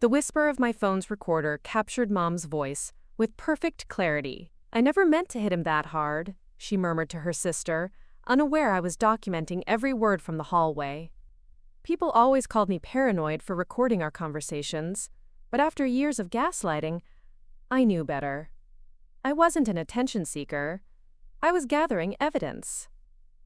The whisper of my phone's recorder captured Mom's voice with perfect clarity. "I never meant to hit him that hard," she murmured to her sister, unaware I was documenting every word from the hallway. People always called me paranoid for recording our conversations, but after years of gaslighting, I knew better. I wasn't an attention seeker. I was gathering evidence.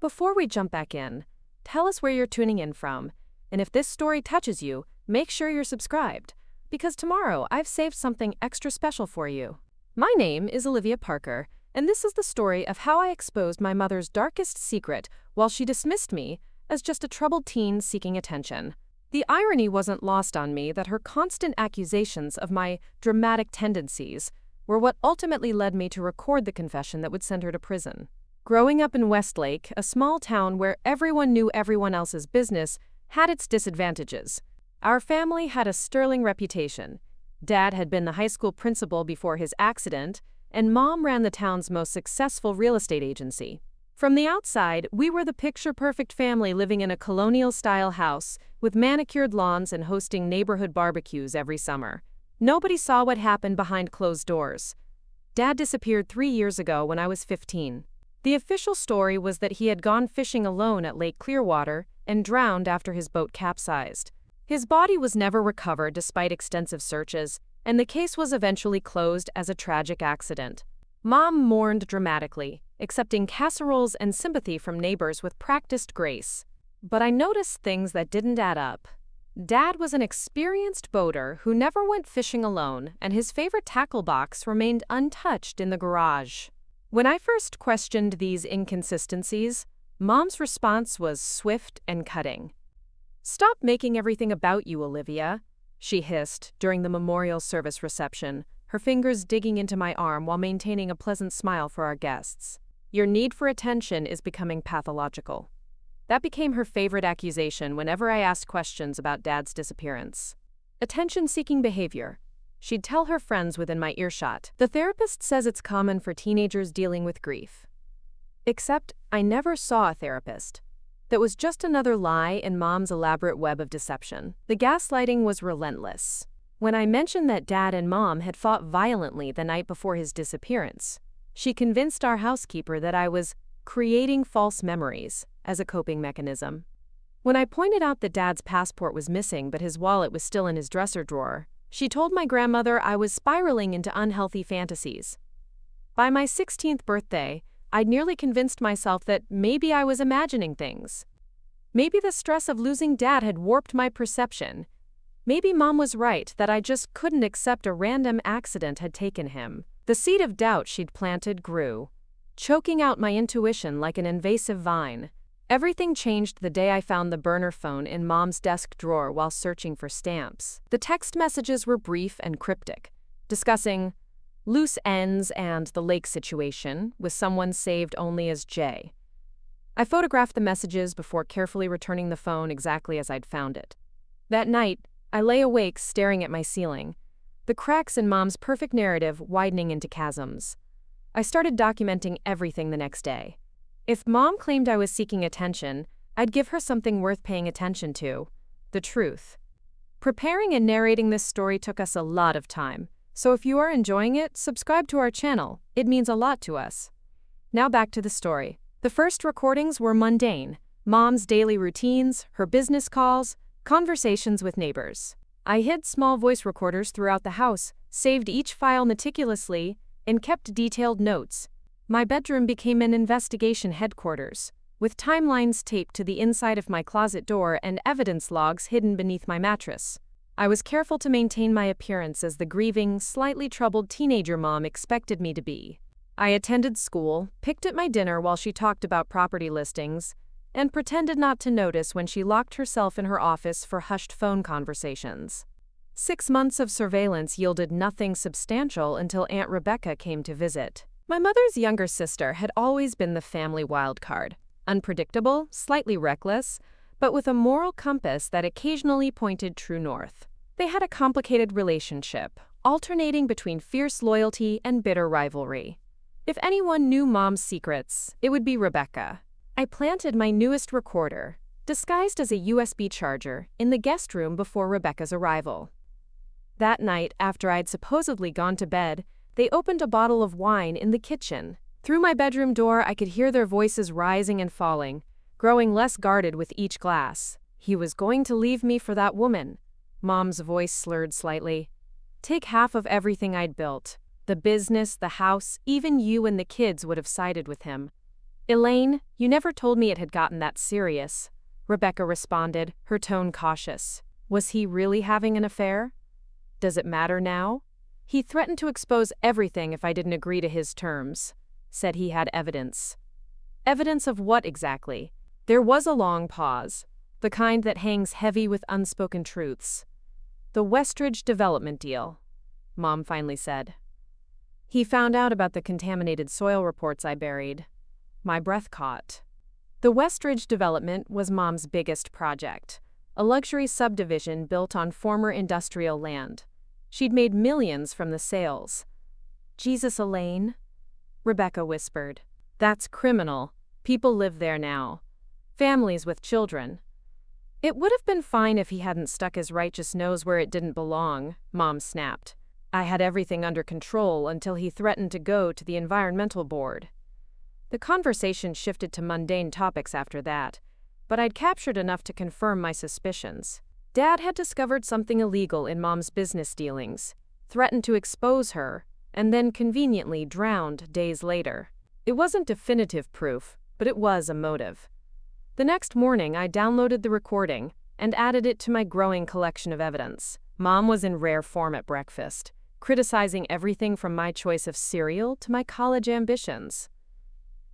Before we jump back in, tell us where you're tuning in from, and if this story touches you, make sure you're subscribed, because tomorrow I've saved something extra special for you. My name is Olivia Parker, and this is the story of how I exposed my mother's darkest secret while she dismissed me as just a troubled teen seeking attention. The irony wasn't lost on me that her constant accusations of my dramatic tendencies were what ultimately led me to record the confession that would send her to prison. Growing up in Westlake, a small town where everyone knew everyone else's business, had its disadvantages. Our family had a sterling reputation. Dad had been the high school principal before his accident, and Mom ran the town's most successful real estate agency. From the outside, we were the picture-perfect family living in a colonial-style house with manicured lawns and hosting neighborhood barbecues every summer. Nobody saw what happened behind closed doors. Dad disappeared 3 years ago when I was 15. The official story was that he had gone fishing alone at Lake Clearwater and drowned after his boat capsized. His body was never recovered despite extensive searches, and the case was eventually closed as a tragic accident. Mom mourned dramatically, accepting casseroles and sympathy from neighbors with practiced grace. But I noticed things that didn't add up. Dad was an experienced boater who never went fishing alone, and his favorite tackle box remained untouched in the garage. When I first questioned these inconsistencies, Mom's response was swift and cutting. "Stop making everything about you, Olivia," she hissed during the memorial service reception, her fingers digging into my arm while maintaining a pleasant smile for our guests. "Your need for attention is becoming pathological." That became her favorite accusation whenever I asked questions about Dad's disappearance. Attention-seeking behavior. She'd tell her friends within my earshot. "The therapist says it's common for teenagers dealing with grief." Except I never saw a therapist. That was just another lie in Mom's elaborate web of deception. The gaslighting was relentless. When I mentioned that Dad and Mom had fought violently the night before his disappearance, she convinced our housekeeper that I was creating false memories as a coping mechanism. When I pointed out that Dad's passport was missing but his wallet was still in his dresser drawer, she told my grandmother I was spiraling into unhealthy fantasies. By my 16th birthday, I'd nearly convinced myself that maybe I was imagining things. Maybe the stress of losing Dad had warped my perception. Maybe Mom was right that I just couldn't accept a random accident had taken him. The seed of doubt she'd planted grew, choking out my intuition like an invasive vine. Everything changed the day I found the burner phone in Mom's desk drawer while searching for stamps. The text messages were brief and cryptic, discussing loose ends and the lake situation, with someone saved only as J. I photographed the messages before carefully returning the phone exactly as I'd found it. That night, I lay awake staring at my ceiling, the cracks in Mom's perfect narrative widening into chasms. I started documenting everything the next day. If Mom claimed I was seeking attention, I'd give her something worth paying attention to: the truth. Preparing and narrating this story took us a lot of time, so if you are enjoying it, subscribe to our channel. It means a lot to us. Now back to the story. The first recordings were mundane: Mom's daily routines, her business calls, conversations with neighbors. I hid small voice recorders throughout the house, saved each file meticulously, and kept detailed notes. My bedroom became an investigation headquarters, with timelines taped to the inside of my closet door and evidence logs hidden beneath my mattress. I was careful to maintain my appearance as the grieving, slightly troubled teenager Mom expected me to be. I attended school, picked at my dinner while she talked about property listings, and pretended not to notice when she locked herself in her office for hushed phone conversations. 6 months of surveillance yielded nothing substantial until Aunt Rebecca came to visit. My mother's younger sister had always been the family wildcard, unpredictable, slightly reckless, but with a moral compass that occasionally pointed true north. They had a complicated relationship, alternating between fierce loyalty and bitter rivalry. If anyone knew Mom's secrets, it would be Rebecca. I planted my newest recorder, disguised as a USB charger, in the guest room before Rebecca's arrival. That night, after I'd supposedly gone to bed, they opened a bottle of wine in the kitchen. Through my bedroom door, I could hear their voices rising and falling, growing less guarded with each glass. He was going to leave me for that woman. Mom's voice slurred slightly. Take half of everything I'd built. The business, the house, even you and the kids would have sided with him. Elaine, you never told me it had gotten that serious, Rebecca responded, her tone cautious. Was he really having an affair? Does it matter now? He threatened to expose everything if I didn't agree to his terms. Said he had evidence. Evidence of what exactly? There was a long pause, the kind that hangs heavy with unspoken truths. The Westridge development deal, Mom finally said. He found out about the contaminated soil reports I buried. My breath caught. The Westridge development was Mom's biggest project, a luxury subdivision built on former industrial land. She'd made millions from the sales. Jesus, Elaine, Rebecca whispered. That's criminal. People live there now. Families with children. It would have been fine if he hadn't stuck his righteous nose where it didn't belong, Mom snapped. I had everything under control until he threatened to go to the environmental board. The conversation shifted to mundane topics after that, but I'd captured enough to confirm my suspicions. Dad had discovered something illegal in Mom's business dealings, threatened to expose her, and then conveniently drowned days later. It wasn't definitive proof, but it was a motive. The next morning, I downloaded the recording and added it to my growing collection of evidence. Mom was in rare form at breakfast, criticizing everything from my choice of cereal to my college ambitions.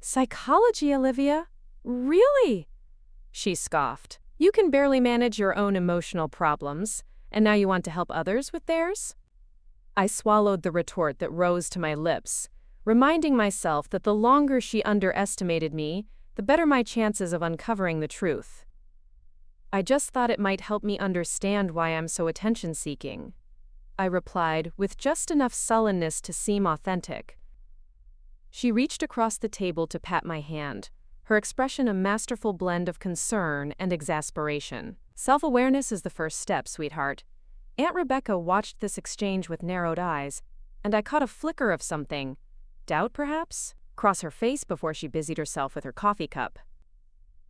Psychology, Olivia? Really? She scoffed. You can barely manage your own emotional problems, and now you want to help others with theirs? I swallowed the retort that rose to my lips, reminding myself that the longer she underestimated me, the better my chances of uncovering the truth. I just thought it might help me understand why I'm so attention-seeking, I replied, with just enough sullenness to seem authentic. She reached across the table to pat my hand, her expression a masterful blend of concern and exasperation. Self-awareness is the first step, sweetheart. Aunt Rebecca watched this exchange with narrowed eyes, and I caught a flicker of something. Doubt, perhaps? Cross her face before she busied herself with her coffee cup.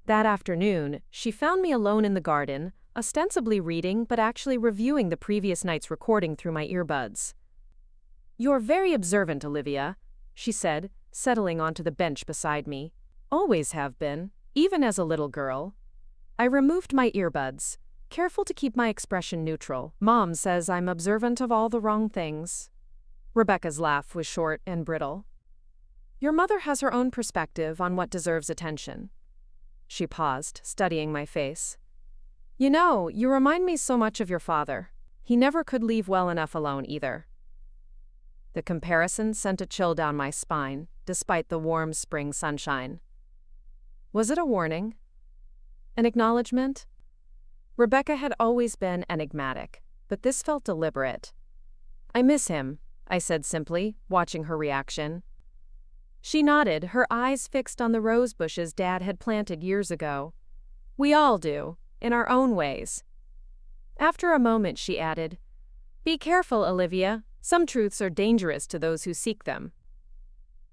That afternoon, she found me alone in the garden, ostensibly reading but actually reviewing the previous night's recording through my earbuds. You're very observant, Olivia, she said, settling onto the bench beside me. Always have been, even as a little girl. I removed my earbuds, careful to keep my expression neutral. Mom says I'm observant of all the wrong things. Rebecca's laugh was short and brittle. Your mother has her own perspective on what deserves attention. She paused, studying my face. You know, you remind me so much of your father. He never could leave well enough alone either. The comparison sent a chill down my spine, despite the warm spring sunshine. Was it a warning? An acknowledgement? Rebecca had always been enigmatic, but this felt deliberate. I miss him, I said simply, watching her reaction. She nodded, her eyes fixed on the rose bushes Dad had planted years ago. We all do, in our own ways. After a moment, she added, Be careful, Olivia. Some truths are dangerous to those who seek them.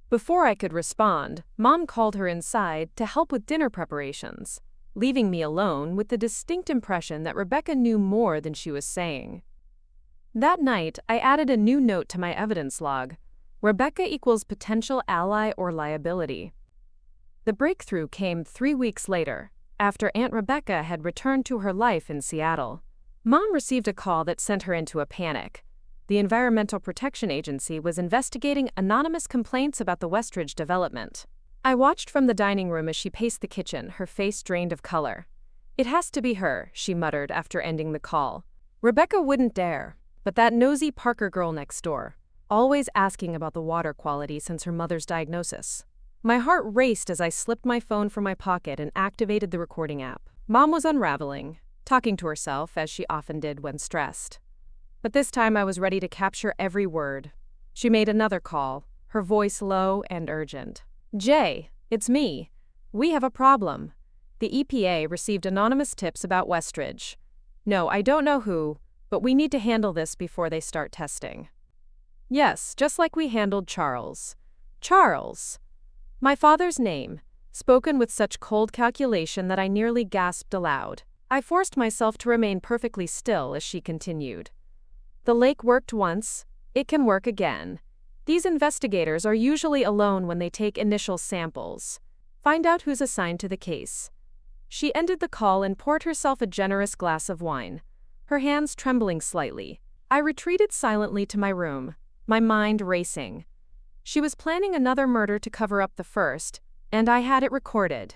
Before I could respond, Mom called her inside to help with dinner preparations, leaving me alone with the distinct impression that Rebecca knew more than she was saying. That night, I added a new note to my evidence log. Rebecca equals potential ally or liability. The breakthrough came 3 weeks later, after Aunt Rebecca had returned to her life in Seattle. Mom received a call that sent her into a panic. The Environmental Protection Agency was investigating anonymous complaints about the Westridge development. I watched from the dining room as she paced the kitchen, her face drained of color. It has to be her, she muttered after ending the call. Rebecca wouldn't dare, but that nosy Parker girl next door, always asking about the water quality since her mother's diagnosis. My heart raced as I slipped my phone from my pocket and activated the recording app. Mom was unraveling, talking to herself as she often did when stressed. But this time I was ready to capture every word. She made another call, her voice low and urgent. Jay, it's me. We have a problem. The EPA received anonymous tips about Westridge. No, I don't know who, but we need to handle this before they start testing. Yes, just like we handled Charles. Charles. My father's name, spoken with such cold calculation that I nearly gasped aloud. I forced myself to remain perfectly still as she continued. The lake worked once, it can work again. These investigators are usually alone when they take initial samples. Find out who's assigned to the case. She ended the call and poured herself a generous glass of wine, her hands trembling slightly. I retreated silently to my room, my mind racing. She was planning another murder to cover up the first, and I had it recorded.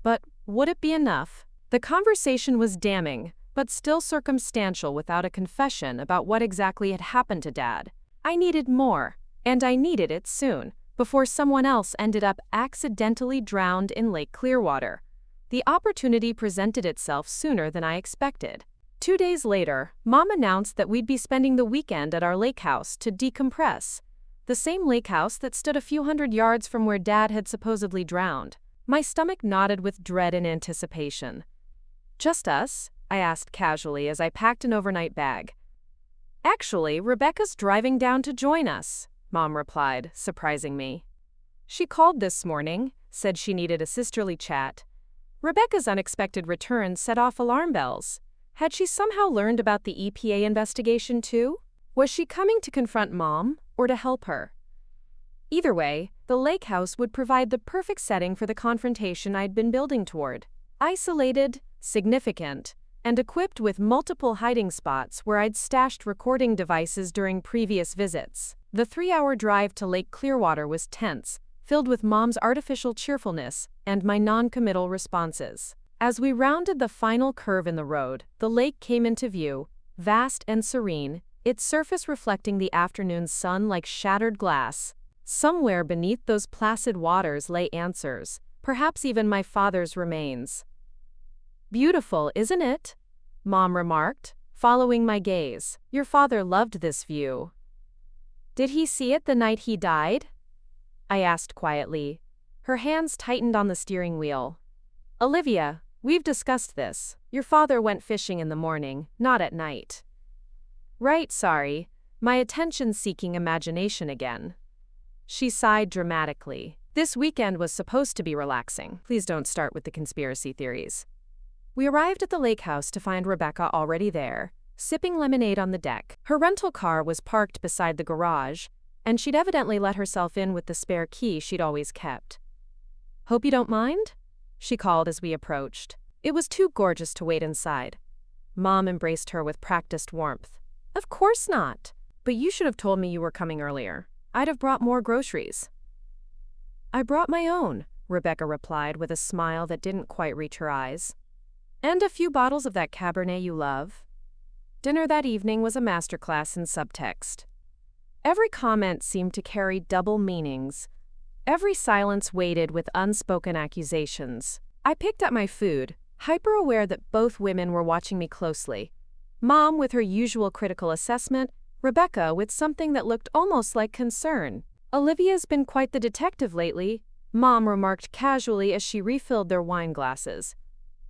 But would it be enough? The conversation was damning, but still circumstantial without a confession about what exactly had happened to Dad. I needed more, and I needed it soon, before someone else ended up accidentally drowned in Lake Clearwater. The opportunity presented itself sooner than I expected. 2 days later, Mom announced that we'd be spending the weekend at our lake house to decompress. The same lake house that stood a few hundred yards from where Dad had supposedly drowned. My stomach knotted with dread and anticipation. Just us? I asked casually as I packed an overnight bag. Actually, Rebecca's driving down to join us, Mom replied, surprising me. She called this morning, said she needed a sisterly chat. Rebecca's unexpected return set off alarm bells. Had she somehow learned about the EPA investigation too? Was she coming to confront Mom, or to help her? Either way, the lake house would provide the perfect setting for the confrontation I'd been building toward. Isolated, significant, and equipped with multiple hiding spots where I'd stashed recording devices during previous visits. The 3-hour drive to Lake Clearwater was tense, filled with Mom's artificial cheerfulness and my non-committal responses. As we rounded the final curve in the road, the lake came into view, vast and serene, its surface reflecting the afternoon's sun like shattered glass. Somewhere beneath those placid waters lay answers, perhaps even my father's remains. Beautiful, isn't it? Mom remarked, following my gaze. Your father loved this view. Did he see it the night he died? I asked quietly. Her hands tightened on the steering wheel. Olivia, we've discussed this. Your father went fishing in the morning, not at night. Right, sorry. My attention-seeking imagination again. She sighed dramatically. This weekend was supposed to be relaxing. Please don't start with the conspiracy theories. We arrived at the lake house to find Rebecca already there, sipping lemonade on the deck. Her rental car was parked beside the garage, and she'd evidently let herself in with the spare key she'd always kept. Hope you don't mind? She called as we approached. It was too gorgeous to wait inside. Mom embraced her with practiced warmth. Of course not. But you should have told me you were coming earlier. I'd have brought more groceries. I brought my own, Rebecca replied with a smile that didn't quite reach her eyes. And a few bottles of that Cabernet you love. Dinner that evening was a masterclass in subtext. Every comment seemed to carry double meanings. Every silence weighted with unspoken accusations. I picked up my food, hyper-aware that both women were watching me closely. Mom with her usual critical assessment, Rebecca with something that looked almost like concern. Olivia's been quite the detective lately, Mom remarked casually as she refilled their wine glasses.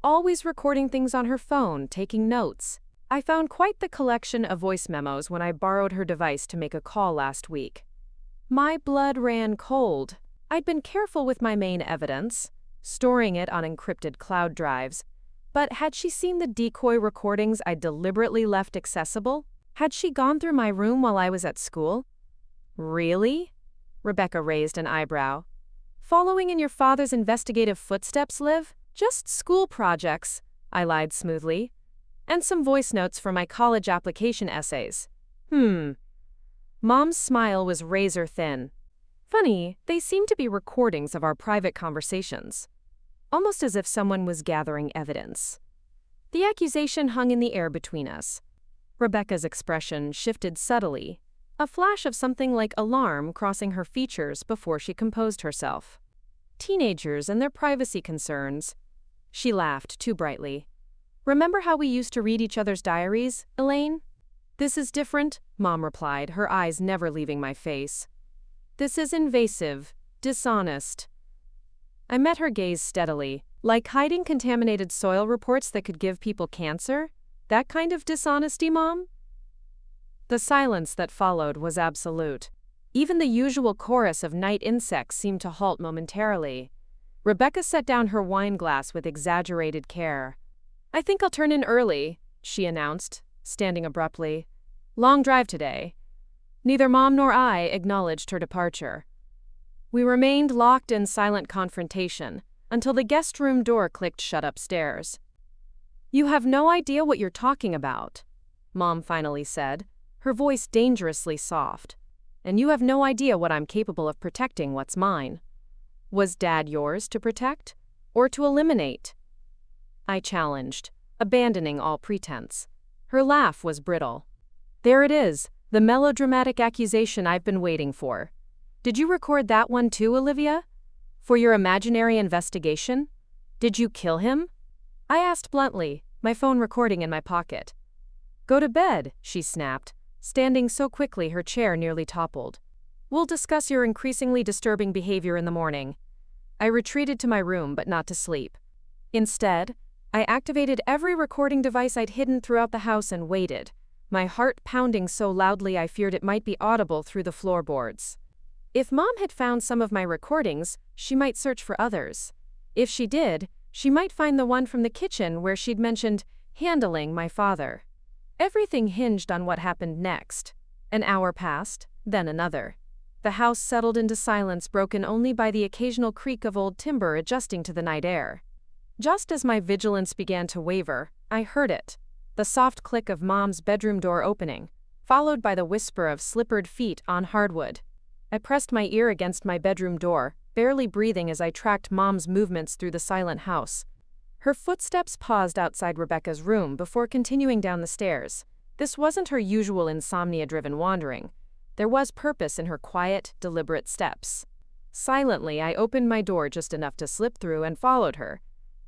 Always recording things on her phone, taking notes. I found quite the collection of voice memos when I borrowed her device to make a call last week. My blood ran cold. I'd been careful with my main evidence, storing it on encrypted cloud drives. But had she seen the decoy recordings I deliberately left accessible? Had she gone through my room while I was at school? Really? Rebecca raised an eyebrow. Following in your father's investigative footsteps, Liv? Just school projects, I lied smoothly. And some voice notes for my college application essays. Mom's smile was razor thin. Funny, they seemed to be recordings of our private conversations. Almost as if someone was gathering evidence. The accusation hung in the air between us. Rebecca's expression shifted subtly, a flash of something like alarm crossing her features before she composed herself. Teenagers and their privacy concerns. She laughed too brightly. Remember how we used to read each other's diaries, Elaine? This is different, Mom replied, her eyes never leaving my face. This is invasive, dishonest. I met her gaze steadily. Like hiding contaminated soil reports that could give people cancer? That kind of dishonesty, Mom? The silence that followed was absolute. Even the usual chorus of night insects seemed to halt momentarily. Rebecca set down her wine glass with exaggerated care. "I think I'll turn in early," she announced, standing abruptly. "Long drive today." Neither Mom nor I acknowledged her departure. We remained locked in silent confrontation until the guest room door clicked shut upstairs. "You have no idea what you're talking about," Mom finally said, her voice dangerously soft. "And you have no idea what I'm capable of protecting what's mine." Was Dad yours to protect or to eliminate? I challenged, abandoning all pretense. Her laugh was brittle. "There it is, the melodramatic accusation I've been waiting for. Did you record that one too, Olivia? For your imaginary investigation? Did you kill him?" I asked bluntly, my phone recording in my pocket. "Go to bed," she snapped, standing so quickly her chair nearly toppled. "We'll discuss your increasingly disturbing behavior in the morning." I retreated to my room, but not to sleep. Instead, I activated every recording device I'd hidden throughout the house and waited, my heart pounding so loudly I feared it might be audible through the floorboards. If Mom had found some of my recordings, she might search for others. If she did, she might find the one from the kitchen where she'd mentioned handling my father. Everything hinged on what happened next. An hour passed, then another. The house settled into silence, broken only by the occasional creak of old timber adjusting to the night air. Just as my vigilance began to waver, I heard it. The soft click of Mom's bedroom door opening, followed by the whisper of slippered feet on hardwood. I pressed my ear against my bedroom door, barely breathing as I tracked Mom's movements through the silent house. Her footsteps paused outside Rebecca's room before continuing down the stairs. This wasn't her usual insomnia-driven wandering. There was purpose in her quiet, deliberate steps. Silently, I opened my door just enough to slip through and followed her,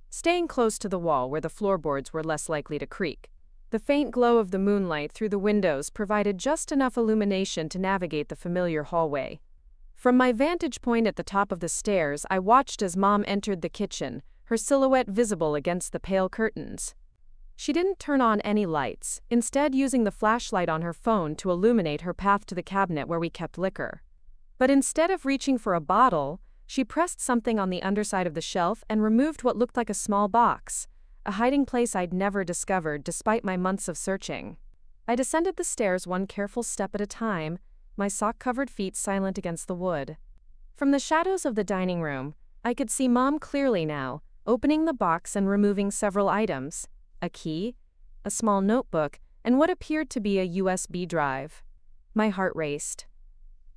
staying close to the wall where the floorboards were less likely to creak. The faint glow of the moonlight through the windows provided just enough illumination to navigate the familiar hallway. From my vantage point at the top of the stairs, I watched as Mom entered the kitchen, her silhouette visible against the pale curtains. She didn't turn on any lights, instead using the flashlight on her phone to illuminate her path to the cabinet where we kept liquor. But instead of reaching for a bottle, she pressed something on the underside of the shelf and removed what looked like a small box, a hiding place I'd never discovered despite my months of searching. I descended the stairs one careful step at a time, my sock-covered feet silent against the wood. From the shadows of the dining room, I could see Mom clearly now, opening the box and removing several items: a key, a small notebook, and what appeared to be a USB drive. My heart raced.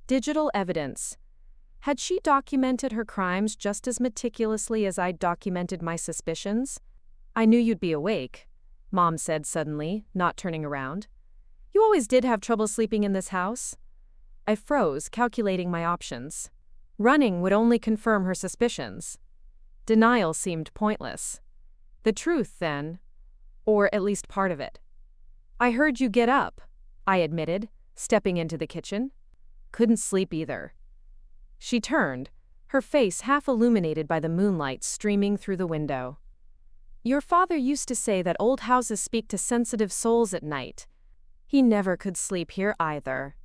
Digital evidence. Had she documented her crimes just as meticulously as I'd documented my suspicions? "I knew you'd be awake," Mom said suddenly, not turning around. "You always did have trouble sleeping in this house." I froze, calculating my options. Running would only confirm her suspicions. Denial seemed pointless. The truth, then, or at least part of it. "I heard you get up," I admitted, stepping into the kitchen. "Couldn't sleep either." She turned, her face half illuminated by the moonlight streaming through the window. "Your father used to say that old houses speak to sensitive souls at night. He never could sleep here either."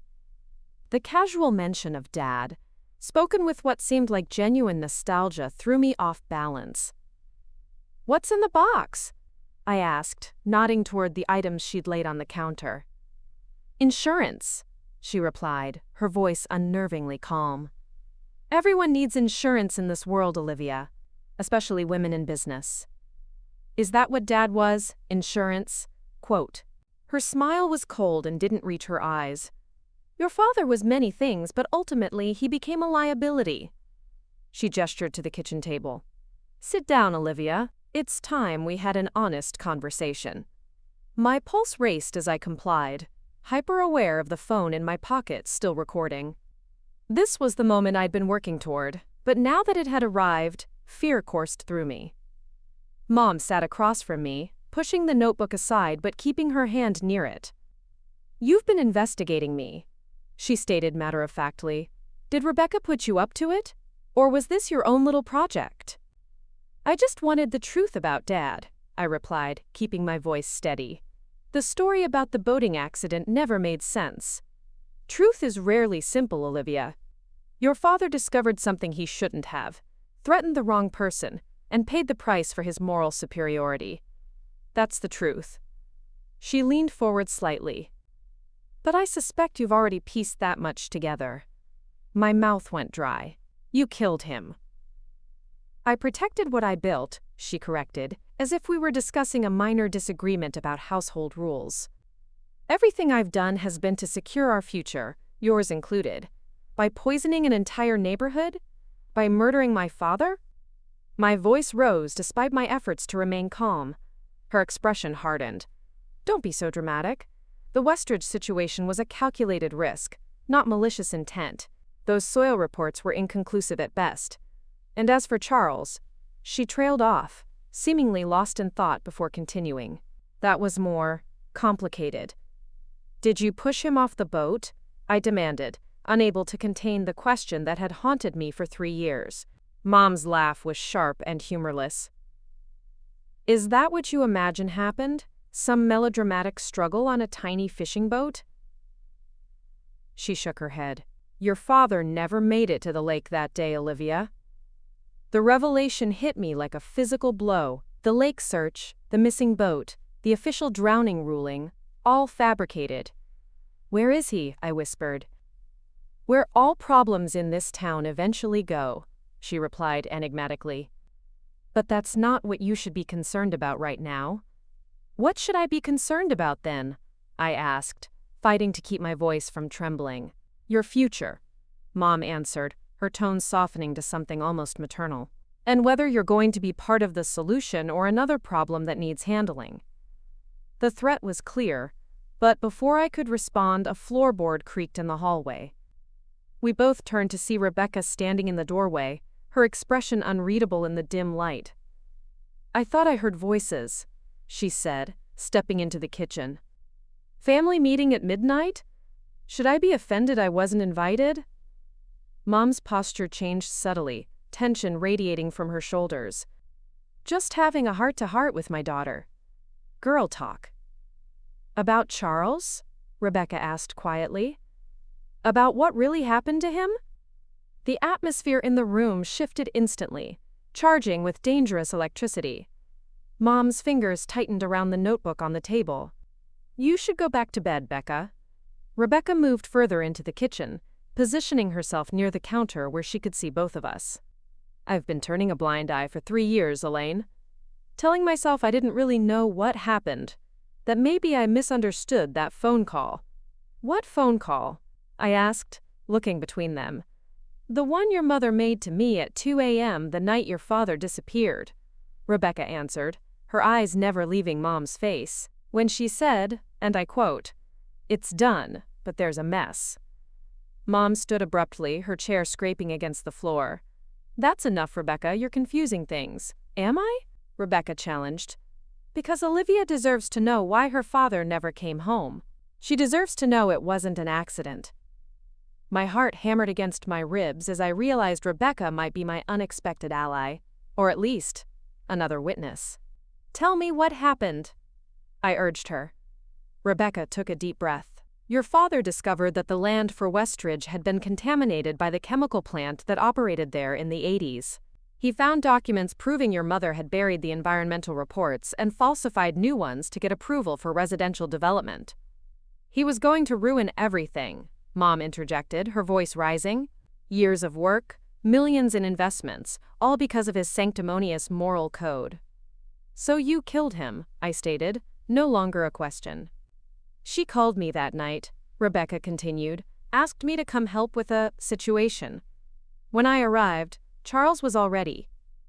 The casual mention of Dad, spoken with what seemed like genuine nostalgia, threw me off balance. "What's in the box?" I asked, nodding toward the items she'd laid on the counter. "Insurance," she replied, her voice unnervingly calm. "Everyone needs insurance in this world, Olivia, especially women in business." "Is that what Dad was, insurance?" Quote. Her smile was cold and didn't reach her eyes. "Your father was many things, but ultimately he became a liability." She gestured to the kitchen table. "Sit down, Olivia. It's time we had an honest conversation." My pulse raced as I complied, hyper-aware of the phone in my pocket still recording. This was the moment I'd been working toward, but now that it had arrived, fear coursed through me. Mom sat across from me, pushing the notebook aside but keeping her hand near it. "You've been investigating me," she stated matter-of-factly. "Did Rebecca put you up to it? Or was this your own little project?" "I just wanted the truth about Dad," I replied, keeping my voice steady. The story about the boating accident never made sense. Truth is rarely simple, Olivia. Your father discovered something he shouldn't have, threatened the wrong person, and paid the price for his moral superiority. That's the truth. She leaned forward slightly. But I suspect you've already pieced that much together. My mouth went dry. You killed him. I protected what I built, she corrected, as if we were discussing a minor disagreement about household rules. Everything I've done has been to secure our future, yours included. By poisoning an entire neighborhood? By murdering my father? My voice rose despite my efforts to remain calm. Her expression hardened. Don't be so dramatic. The Westridge situation was a calculated risk, not malicious intent. Those soil reports were inconclusive at best. And as for Charles, she trailed off, seemingly lost in thought before continuing. That was more complicated. Did you push him off the boat? I demanded, unable to contain the question that had haunted me for 3 years. Mom's laugh was sharp and humorless. Is that what you imagine happened? Some melodramatic struggle on a tiny fishing boat? She shook her head. Your father never made it to the lake that day, Olivia. The revelation hit me like a physical blow. The lake search, the missing boat, the official drowning ruling, all fabricated. Where is he? I whispered. Where all problems in this town eventually go, she replied enigmatically. But that's not what you should be concerned about right now. What should I be concerned about then? I asked, fighting to keep my voice from trembling. Your future, Mom answered, her tone softening to something almost maternal. And whether you're going to be part of the solution or another problem that needs handling. The threat was clear, but before I could respond, a floorboard creaked in the hallway. We both turned to see Rebecca standing in the doorway, her expression unreadable in the dim light. I thought I heard voices, she said, stepping into the kitchen. Family meeting at midnight? Should I be offended I wasn't invited? Mom's posture changed subtly, tension radiating from her shoulders. Just having a heart-to-heart with my daughter. Girl talk. About Charles? Rebecca asked quietly. About what really happened to him? The atmosphere in the room shifted instantly, charging with dangerous electricity. Mom's fingers tightened around the notebook on the table. You should go back to bed, Becca. Rebecca moved further into the kitchen, positioning herself near the counter where she could see both of us. I've been turning a blind eye for 3 years, Elaine. Telling myself I didn't really know what happened, that maybe I misunderstood that phone call. What phone call? I asked, looking between them. The one your mother made to me at 2 a.m. the night your father disappeared, Rebecca answered, her eyes never leaving Mom's face, when she said, and I quote, "It's done, but there's a mess." Mom stood abruptly, her chair scraping against the floor. That's enough, Rebecca, you're confusing things. Am I? Rebecca challenged. Because Olivia deserves to know why her father never came home. She deserves to know it wasn't an accident. My heart hammered against my ribs as I realized Rebecca might be my unexpected ally, or at least, another witness. Tell me what happened, I urged her. Rebecca took a deep breath. Your father discovered that the land for Westridge had been contaminated by the chemical plant that operated there in the 80s. He found documents proving your mother had buried the environmental reports and falsified new ones to get approval for residential development. He was going to ruin everything, Mom interjected, her voice rising. Years of work, millions in investments, all because of his sanctimonious moral code. So you killed him, I stated, no longer a question. She called me that night, Rebecca continued, asked me to come help with a situation. When I arrived, Charles was already.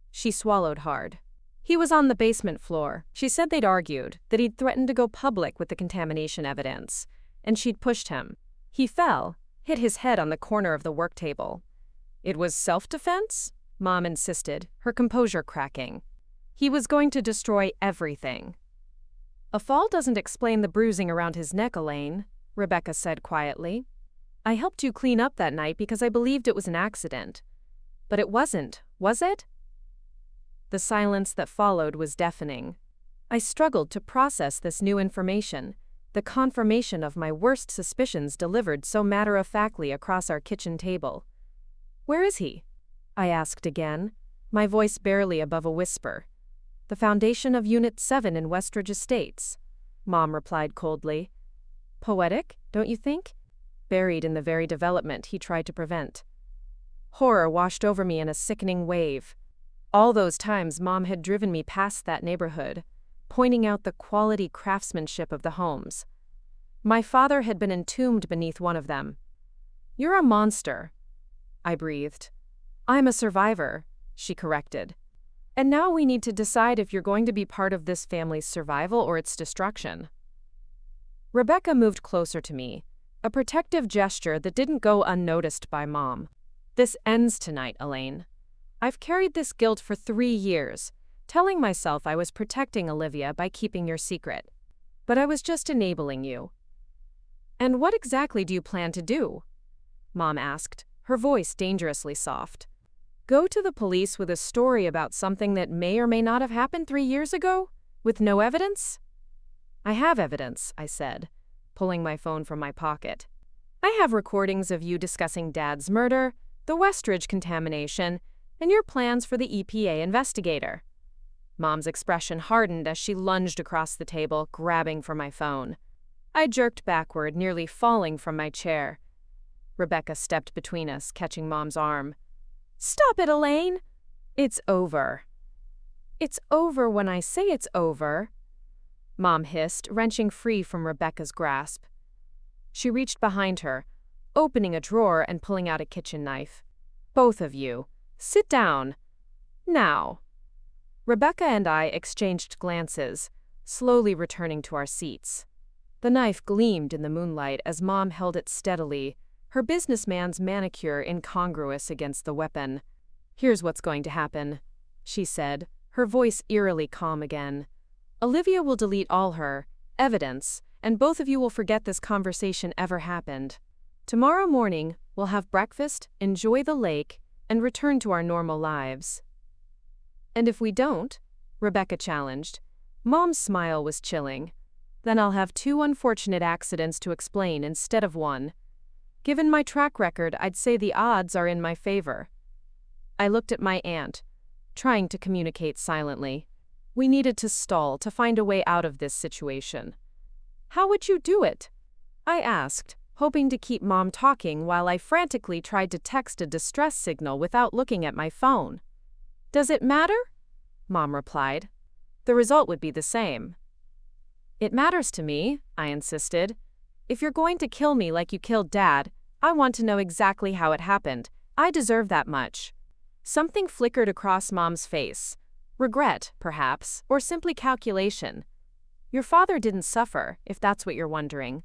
She swallowed hard. He was on the basement floor. She said they'd argued, that he'd threatened to go public with the contamination evidence, and she'd pushed him. He fell, hit his head on the corner of the work table. It was self-defense? Mom insisted, her composure cracking. He was going to destroy everything. A fall doesn't explain the bruising around his neck, Elaine, Rebecca said quietly. I helped you clean up that night because I believed it was an accident. But it wasn't, was it? The silence that followed was deafening. I struggled to process this new information, the confirmation of my worst suspicions delivered so matter-of-factly across our kitchen table. "Where is he?" I asked again, my voice barely above a whisper. "The foundation of Unit 7 in Westridge Estates," Mom replied coldly. "Poetic, don't you think?" Buried in the very development he tried to prevent. Horror washed over me in a sickening wave. All those times Mom had driven me past that neighborhood, pointing out the quality craftsmanship of the homes. My father had been entombed beneath one of them. "You're a monster," I breathed. "I'm a survivor," she corrected. "And now we need to decide if you're going to be part of this family's survival or its destruction." Rebecca moved closer to me, a protective gesture that didn't go unnoticed by Mom. "This ends tonight, Elaine. I've carried this guilt for 3 years, telling myself I was protecting Olivia by keeping your secret. But I was just enabling you." "And what exactly do you plan to do?" Mom asked, her voice dangerously soft. "Go to the police with a story about something that may or may not have happened 3 years ago? With no evidence?" "I have evidence," I said, pulling my phone from my pocket. "I have recordings of you discussing Dad's murder, the Westridge contamination, and your plans for the EPA investigator." Mom's expression hardened as she lunged across the table, grabbing for my phone. I jerked backward, nearly falling from my chair. Rebecca stepped between us, catching Mom's arm. "Stop it, Elaine!" "It's over." "It's over when I say it's over," Mom hissed, wrenching free from Rebecca's grasp. She reached behind her, opening a drawer and pulling out a kitchen knife. "Both of you, sit down. Now." Rebecca and I exchanged glances, slowly returning to our seats. The knife gleamed in the moonlight as Mom held it steadily, her businessman's manicure incongruous against the weapon. "Here's what's going to happen," she said, her voice eerily calm again. "Olivia will delete all her evidence, and both of you will forget this conversation ever happened. Tomorrow morning, we'll have breakfast, enjoy the lake, and return to our normal lives." "And if we don't?" Rebecca challenged. Mom's smile was chilling. "Then I'll have 2 unfortunate accidents to explain instead of 1. Given my track record, I'd say the odds are in my favor." I looked at my aunt, trying to communicate silently. We needed to stall to find a way out of this situation. "How would you do it?" I asked, hoping to keep Mom talking while I frantically tried to text a distress signal without looking at my phone. "Does it matter?" Mom replied. "The result would be the same." "It matters to me," I insisted. "If you're going to kill me like you killed Dad, I want to know exactly how it happened. I deserve that much." Something flickered across Mom's face. Regret, perhaps, or simply calculation. "Your father didn't suffer, if that's what you're wondering."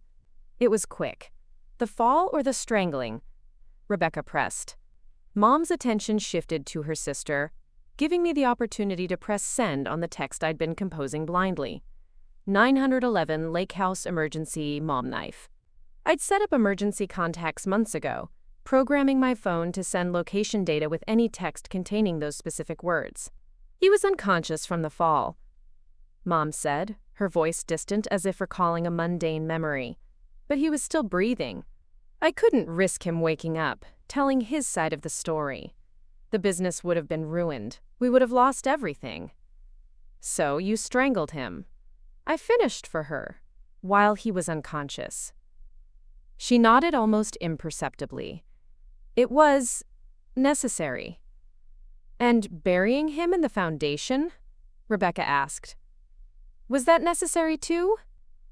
"It was quick." "The fall or the strangling?" Rebecca pressed. Mom's attention shifted to her sister, giving me the opportunity to press send on the text I'd been composing blindly. 911 Lake House Emergency Mom Knife. I'd set up emergency contacts months ago, programming my phone to send location data with any text containing those specific words. "He was unconscious from the fall," Mom said, her voice distant as if recalling a mundane memory. "But he was still breathing. I couldn't risk him waking up, telling his side of the story. The business would have been ruined. We would have lost everything." "So you strangled him." I finished for her, while he was unconscious. She nodded almost imperceptibly. "It was necessary." "And burying him in the foundation?" Rebecca asked. "Was that necessary too?"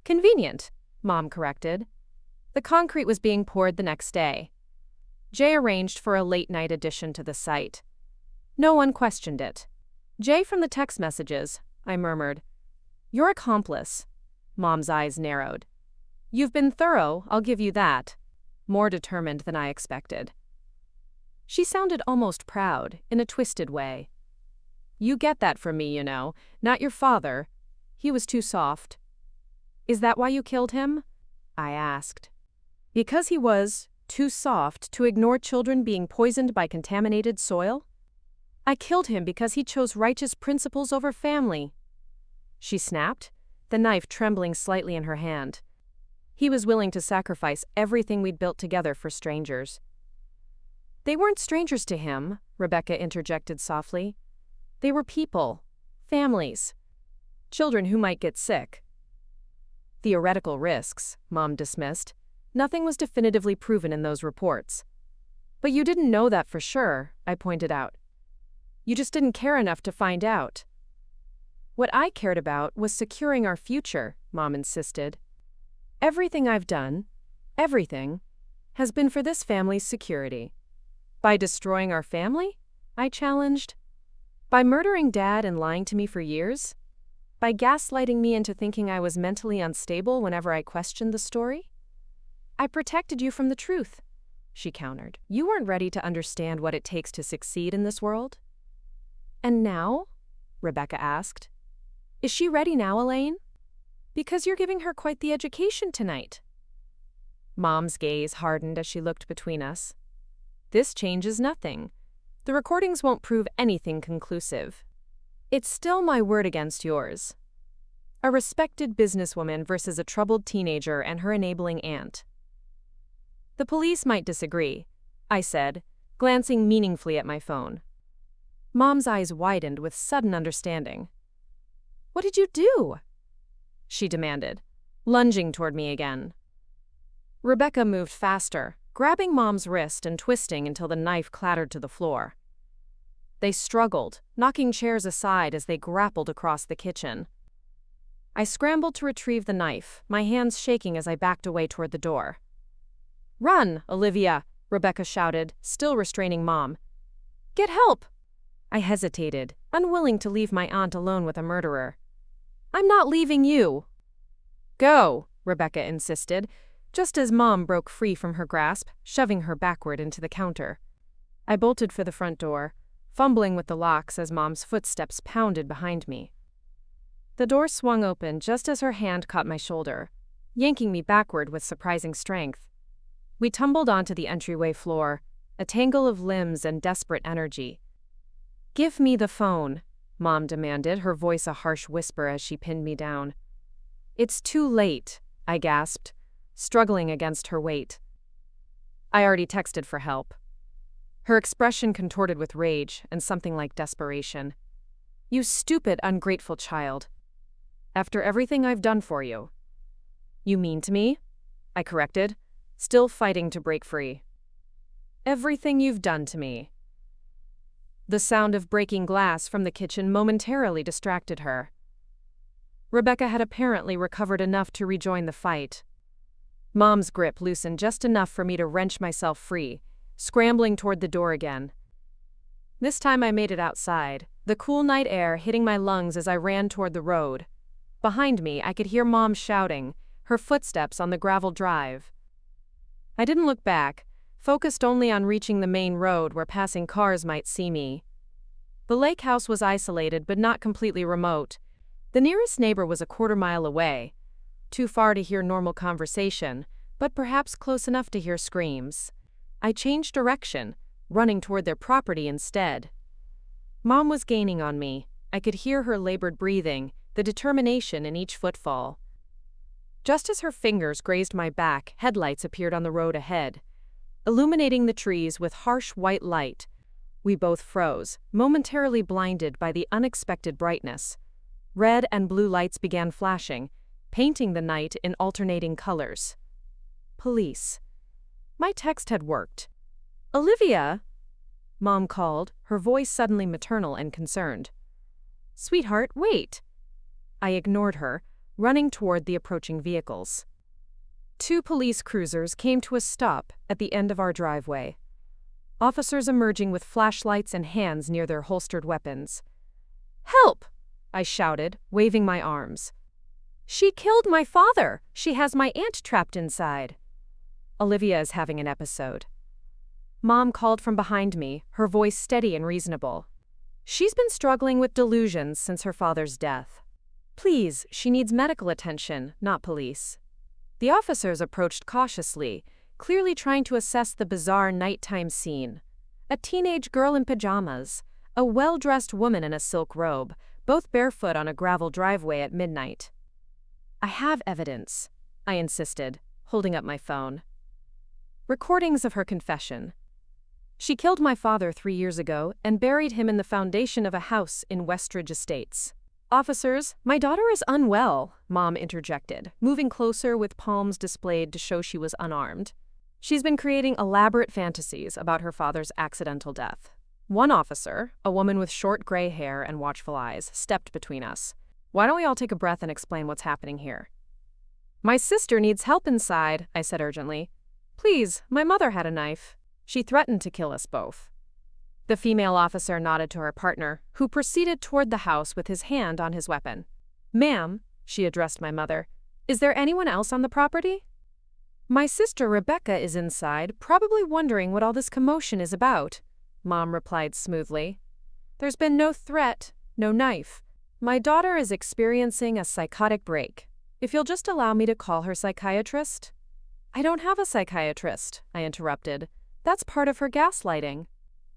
"Convenient," Mom corrected. "The concrete was being poured the next day. Jay arranged for a late-night addition to the site. No one questioned it." "Jay from the text messages," I murmured. "Your accomplice." Mom's eyes narrowed. "You've been thorough, I'll give you that." More determined than I expected. She sounded almost proud, in a twisted way. "You get that from me, you know, not your father. He was too soft." "Is that why you killed him?" I asked. "Because he was too soft to ignore children being poisoned by contaminated soil? I killed him because he chose righteous principles over family." she snapped, the knife trembling slightly in her hand. He was willing to sacrifice everything we'd built together for strangers. They weren't strangers to him, Rebecca interjected softly. They were people, families, children who might get sick. Theoretical risks, Mom dismissed. Nothing was definitively proven in those reports. But you didn't know that for sure, I pointed out. You just didn't care enough to find out. What I cared about was securing our future, Mom insisted. Everything I've done, everything, has been for this family's security. By destroying our family? I challenged. By murdering Dad and lying to me for years? By gaslighting me into thinking I was mentally unstable whenever I questioned the story? I protected you from the truth, she countered. You weren't ready to understand what it takes to succeed in this world? And now? Rebecca asked. Is she ready now, Elaine? Because you're giving her quite the education tonight. Mom's gaze hardened as she looked between us. This changes nothing. The recordings won't prove anything conclusive. It's still my word against yours. A respected businesswoman versus a troubled teenager and her enabling aunt. The police might disagree, I said, glancing meaningfully at my phone. Mom's eyes widened with sudden understanding. What did you do? She demanded, lunging toward me again. Rebecca moved faster, grabbing Mom's wrist and twisting until the knife clattered to the floor. They struggled, knocking chairs aside as they grappled across the kitchen. I scrambled to retrieve the knife, my hands shaking as I backed away toward the door. Run, Olivia, Rebecca shouted, still restraining Mom. Get help! I hesitated, unwilling to leave my aunt alone with a murderer. I'm not leaving you. Go, Rebecca insisted, just as Mom broke free from her grasp, shoving her backward into the counter. I bolted for the front door, fumbling with the locks as Mom's footsteps pounded behind me. The door swung open just as her hand caught my shoulder, yanking me backward with surprising strength. We tumbled onto the entryway floor, a tangle of limbs and desperate energy. Give me the phone, Mom demanded, her voice a harsh whisper as she pinned me down. It's too late, I gasped, struggling against her weight. I already texted for help. Her expression contorted with rage and something like desperation. You stupid, ungrateful child. After everything I've done for you. You mean to me? I corrected, still fighting to break free. Everything you've done to me. The sound of breaking glass from the kitchen momentarily distracted her. Rebecca had apparently recovered enough to rejoin the fight. Mom's grip loosened just enough for me to wrench myself free, scrambling toward the door again. This time I made it outside, the cool night air hitting my lungs as I ran toward the road. Behind me, I could hear Mom shouting, her footsteps on the gravel drive. I didn't look back, focused only on reaching the main road where passing cars might see me. The lake house was isolated but not completely remote. The nearest neighbor was a quarter-mile away, too far to hear normal conversation, but perhaps close enough to hear screams. I changed direction, running toward their property instead. Mom was gaining on me. I could hear her labored breathing, the determination in each footfall. Just as her fingers grazed my back, headlights appeared on the road ahead, illuminating the trees with harsh white light. We both froze, momentarily blinded by the unexpected brightness. Red and blue lights began flashing, painting the night in alternating colors. Police. My text had worked. Olivia, Mom called, her voice suddenly maternal and concerned. Sweetheart, wait. I ignored her, running toward the approaching vehicles. 2 police cruisers came to a stop at the end of our driveway. Officers emerging with flashlights and hands near their holstered weapons. Help! I shouted, waving my arms. She killed my father! She has my aunt trapped inside. Olivia is having an episode. Mom called from behind me, her voice steady and reasonable. She's been struggling with delusions since her father's death. Please, she needs medical attention, not police. The officers approached cautiously, clearly trying to assess the bizarre nighttime scene. A teenage girl in pajamas, a well-dressed woman in a silk robe, both barefoot on a gravel driveway at midnight. I have evidence, I insisted, holding up my phone. Recordings of her confession. She killed my father 3 years ago and buried him in the foundation of a house in Westridge Estates. Officers, my daughter is unwell, Mom interjected, moving closer with palms displayed to show she was unarmed. She's been creating elaborate fantasies about her father's accidental death. One officer, a woman with short gray hair and watchful eyes, stepped between us. Why don't we all take a breath and explain what's happening here? My sister needs help inside, I said urgently. Please, my mother had a knife. She threatened to kill us both. The female officer nodded to her partner, who proceeded toward the house with his hand on his weapon. Ma'am, she addressed my mother, is there anyone else on the property? My sister Rebecca is inside, probably wondering what all this commotion is about, Mom replied smoothly. There's been no threat, no knife. My daughter is experiencing a psychotic break. If you'll just allow me to call her psychiatrist. I don't have a psychiatrist, I interrupted. That's part of her gaslighting.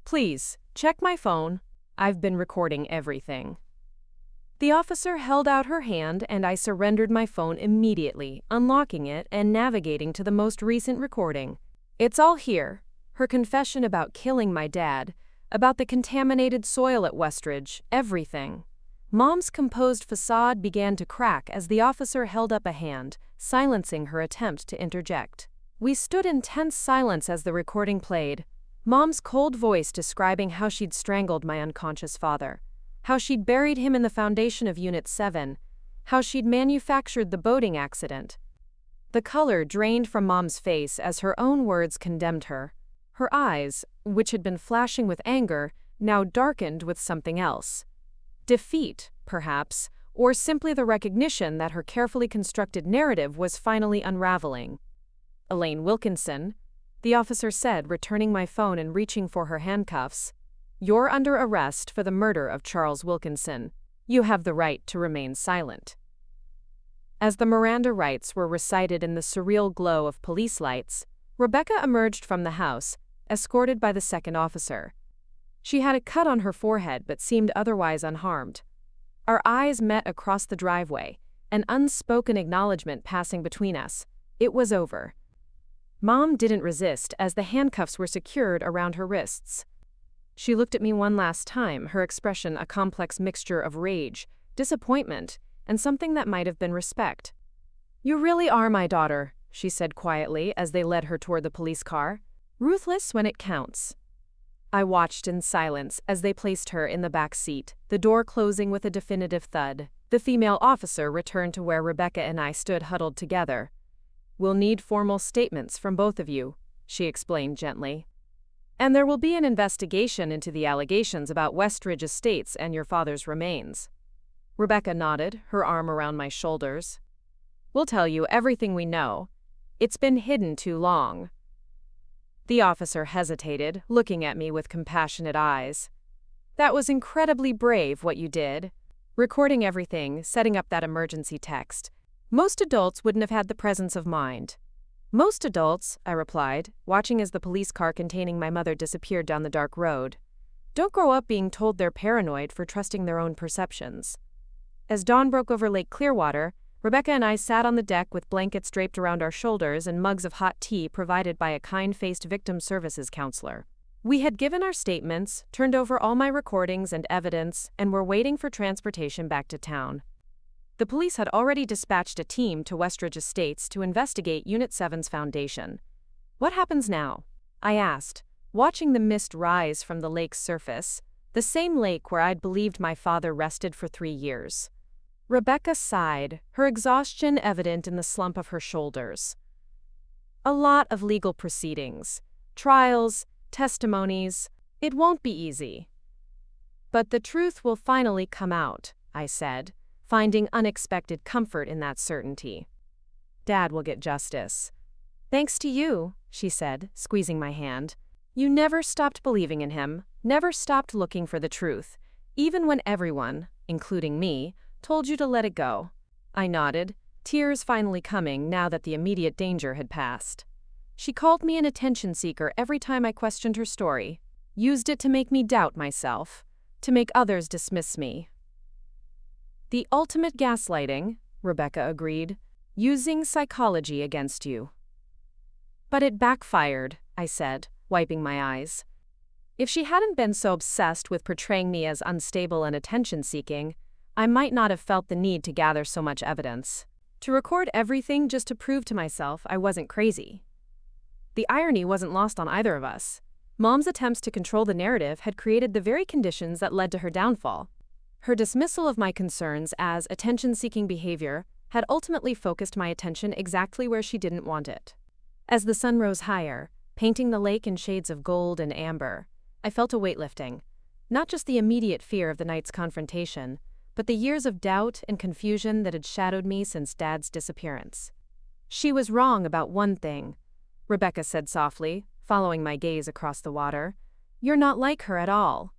Please, check my phone. I've been recording everything. The officer held out her hand and I surrendered my phone immediately, unlocking it and navigating to the most recent recording. It's all here. Her confession about killing my dad, about the contaminated soil at Westridge, everything. Mom's composed facade began to crack as the officer held up a hand, silencing her attempt to interject. We stood in tense silence as the recording played. Mom's cold voice describing how she'd strangled my unconscious father, how she'd buried him in the foundation of Unit 7, how she'd manufactured the boating accident. The color drained from Mom's face as her own words condemned her. Her eyes, which had been flashing with anger, now darkened with something else. Defeat, perhaps, or simply the recognition that her carefully constructed narrative was finally unraveling. Elaine Wilkinson, the officer said, returning my phone and reaching for her handcuffs. You're under arrest for the murder of Charles Wilkinson. You have the right to remain silent. As the Miranda rights were recited in the surreal glow of police lights, Rebecca emerged from the house, escorted by the second officer. She had a cut on her forehead but seemed otherwise unharmed. Our eyes met across the driveway, an unspoken acknowledgement passing between us. It was over. Mom didn't resist as the handcuffs were secured around her wrists. She looked at me one last time, her expression a complex mixture of rage, disappointment, and something that might have been respect. You really are my daughter, she said quietly as they led her toward the police car. Ruthless when it counts. I watched in silence as they placed her in the back seat, the door closing with a definitive thud. The female officer returned to where Rebecca and I stood huddled together. We'll need formal statements from both of you, she explained gently. And there will be an investigation into the allegations about Westridge Estates and your father's remains. Rebecca nodded, her arm around my shoulders. We'll tell you everything we know. It's been hidden too long. The officer hesitated, looking at me with compassionate eyes. That was incredibly brave what you did. Recording everything, setting up that emergency text. Most adults wouldn't have had the presence of mind. Most adults, I replied, watching as the police car containing my mother disappeared down the dark road, don't grow up being told they're paranoid for trusting their own perceptions. As dawn broke over Lake Clearwater, Rebecca and I sat on the deck with blankets draped around our shoulders and mugs of hot tea provided by a kind-faced victim services counselor. We had given our statements, turned over all my recordings and evidence, and were waiting for transportation back to town. The police had already dispatched a team to Westridge Estates to investigate Unit 7's foundation. What happens now? I asked, watching the mist rise from the lake's surface, the same lake where I'd believed my father rested for 3 years. Rebecca sighed, her exhaustion evident in the slump of her shoulders. A lot of legal proceedings, trials, testimonies. It won't be easy. But the truth will finally come out, I said, finding unexpected comfort in that certainty. Dad will get justice. Thanks to you, she said, squeezing my hand. You never stopped believing in him, never stopped looking for the truth, even when everyone, including me, told you to let it go. I nodded, tears finally coming now that the immediate danger had passed. She called me an attention seeker every time I questioned her story, used it to make me doubt myself, to make others dismiss me. The ultimate gaslighting, Rebecca agreed, using psychology against you. But it backfired, I said, wiping my eyes. If she hadn't been so obsessed with portraying me as unstable and attention-seeking, I might not have felt the need to gather so much evidence. To record everything just to prove to myself I wasn't crazy. The irony wasn't lost on either of us. Mom's attempts to control the narrative had created the very conditions that led to her downfall. Her dismissal of my concerns as attention-seeking behavior had ultimately focused my attention exactly where she didn't want it. As the sun rose higher, painting the lake in shades of gold and amber, I felt a weight lifting. Not just the immediate fear of the night's confrontation, but the years of doubt and confusion that had shadowed me since Dad's disappearance. She was wrong about one thing, Rebecca said softly, following my gaze across the water. You're not like her at all.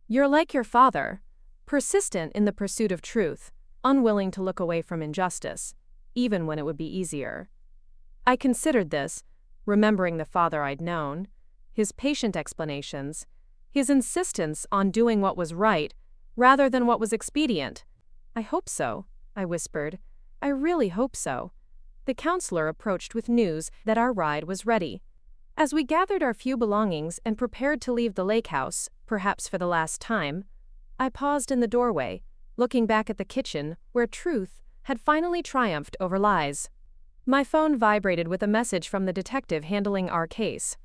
You're like your father, persistent in the pursuit of truth, unwilling to look away from injustice, even when it would be easier. I considered this, remembering the father I'd known, his patient explanations, his insistence on doing what was right rather than what was expedient. I hope so, I whispered. I really hope so. The counselor approached with news that our ride was ready. As we gathered our few belongings and prepared to leave the lake house, perhaps for the last time, I paused in the doorway, looking back at the kitchen where truth had finally triumphed over lies. My phone vibrated with a message from the detective handling our case.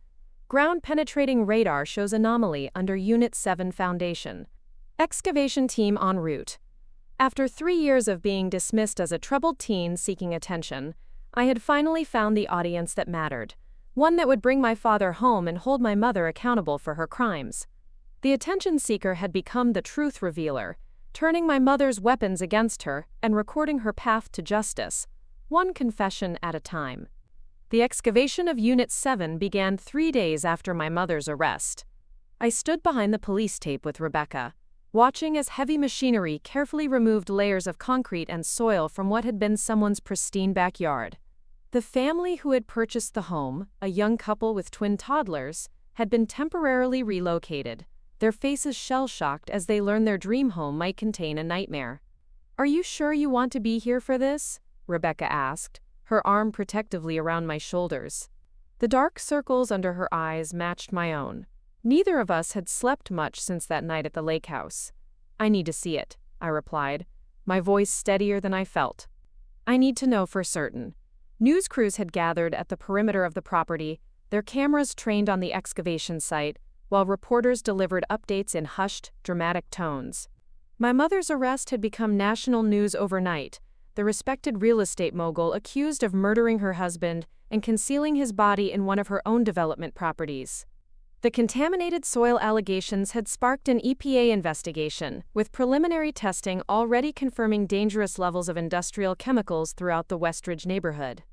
Ground-penetrating radar shows anomaly under Unit 7 Foundation. Excavation team en route. After 3 years of being dismissed as a troubled teen seeking attention, I had finally found the audience that mattered, one that would bring my father home and hold my mother accountable for her crimes. The attention seeker had become the truth revealer, turning my mother's weapons against her and recording her path to justice, one confession at a time. The excavation of Unit 7 began 3 days after my mother's arrest. I stood behind the police tape with Rebecca, watching as heavy machinery carefully removed layers of concrete and soil from what had been someone's pristine backyard. The family who had purchased the home, a young couple with twin toddlers, had been temporarily relocated, their faces shell-shocked as they learned their dream home might contain a nightmare. "Are you sure you want to be here for this?" Rebecca asked, her arm protectively around my shoulders. The dark circles under her eyes matched my own. Neither of us had slept much since that night at the lake house. "I need to see it," I replied, my voice steadier than I felt. "I need to know for certain." News crews had gathered at the perimeter of the property, their cameras trained on the excavation site, while reporters delivered updates in hushed, dramatic tones. My mother's arrest had become national news overnight, the respected real estate mogul accused of murdering her husband and concealing his body in one of her own development properties. The contaminated soil allegations had sparked an EPA investigation, with preliminary testing already confirming dangerous levels of industrial chemicals throughout the Westridge neighborhood.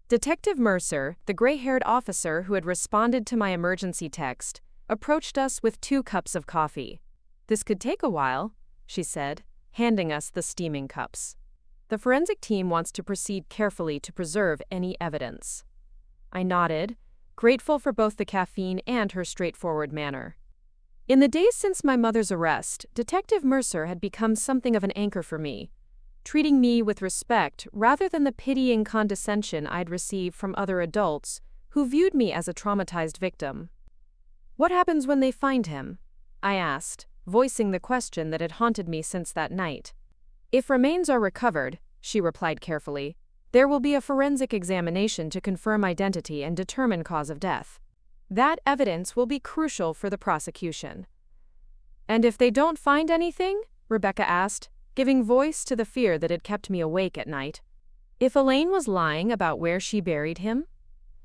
Detective Mercer, the gray-haired officer who had responded to my emergency text, approached us with 2 cups of coffee. "This could take a while," she said, handing us the steaming cups. "The forensic team wants to proceed carefully to preserve any evidence." I nodded, grateful for both the caffeine and her straightforward manner. In the days since my mother's arrest, Detective Mercer had become something of an anchor for me, treating me with respect rather than the pitying condescension I'd received from other adults who viewed me as a traumatized victim. "What happens when they find him?" I asked, voicing the question that had haunted me since that night. "If remains are recovered," she replied carefully, "there will be a forensic examination to confirm identity and determine cause of death. That evidence will be crucial for the prosecution." "And if they don't find anything?" Rebecca asked, giving voice to the fear that had kept me awake at night. "If Elaine was lying about where she buried him?"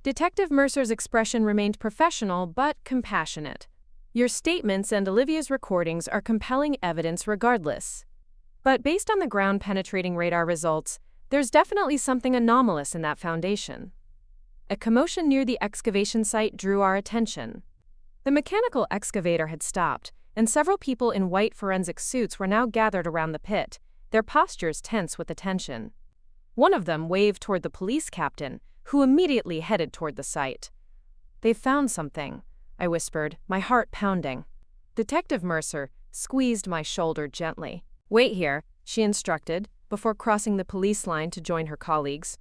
Detective Mercer's expression remained professional but compassionate. "Your statements and Olivia's recordings are compelling evidence regardless. But based on the ground-penetrating radar results, there's definitely something anomalous in that foundation." A commotion near the excavation site drew our attention. The mechanical excavator had stopped, and several people in white forensic suits were now gathered around the pit, their postures tense with attention. One of them waved toward the police captain, who immediately headed toward the site. "They've found something," I whispered, my heart pounding. Detective Mercer squeezed my shoulder gently. "Wait here, she instructed, before crossing the police line to join her colleagues.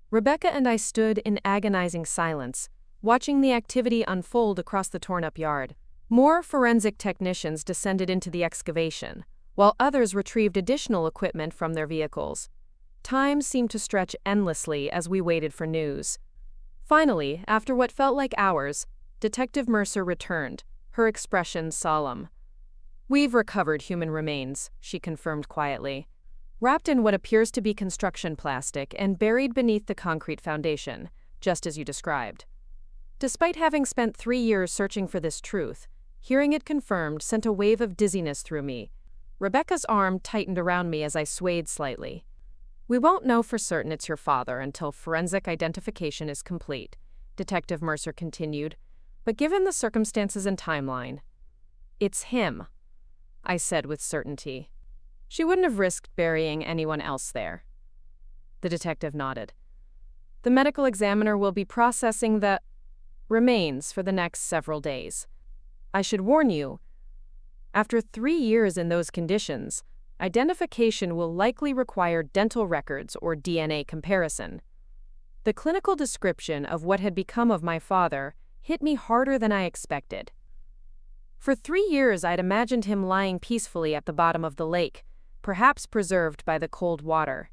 Rebecca and I stood in agonizing silence, watching the activity unfold across the torn-up yard. More forensic technicians descended into the excavation, while others retrieved additional equipment from their vehicles. Time seemed to stretch endlessly as we waited for news. Finally, after what felt like hours, Detective Mercer returned, her expression solemn. "We've recovered human remains," she confirmed quietly, "wrapped in what appears to be construction plastic and buried beneath the concrete foundation, just as you described." Despite having spent 3 years searching for this truth, hearing it confirmed sent a wave of dizziness through me. Rebecca's arm tightened around me as I swayed slightly. "We won't know for certain it's your father until forensic identification is complete," Detective Mercer continued, "but given the circumstances and timeline, it's him," I said with certainty. "She wouldn't have risked burying anyone else there." The detective nodded. "The medical examiner will be processing the remains for the next several days. I should warn you, after 3 years in those conditions, identification will likely require dental records or DNA comparison." The clinical description of what had become of my father hit me harder than I expected. For 3 years I'd imagined him lying peacefully at the bottom of the lake, perhaps preserved by the cold water.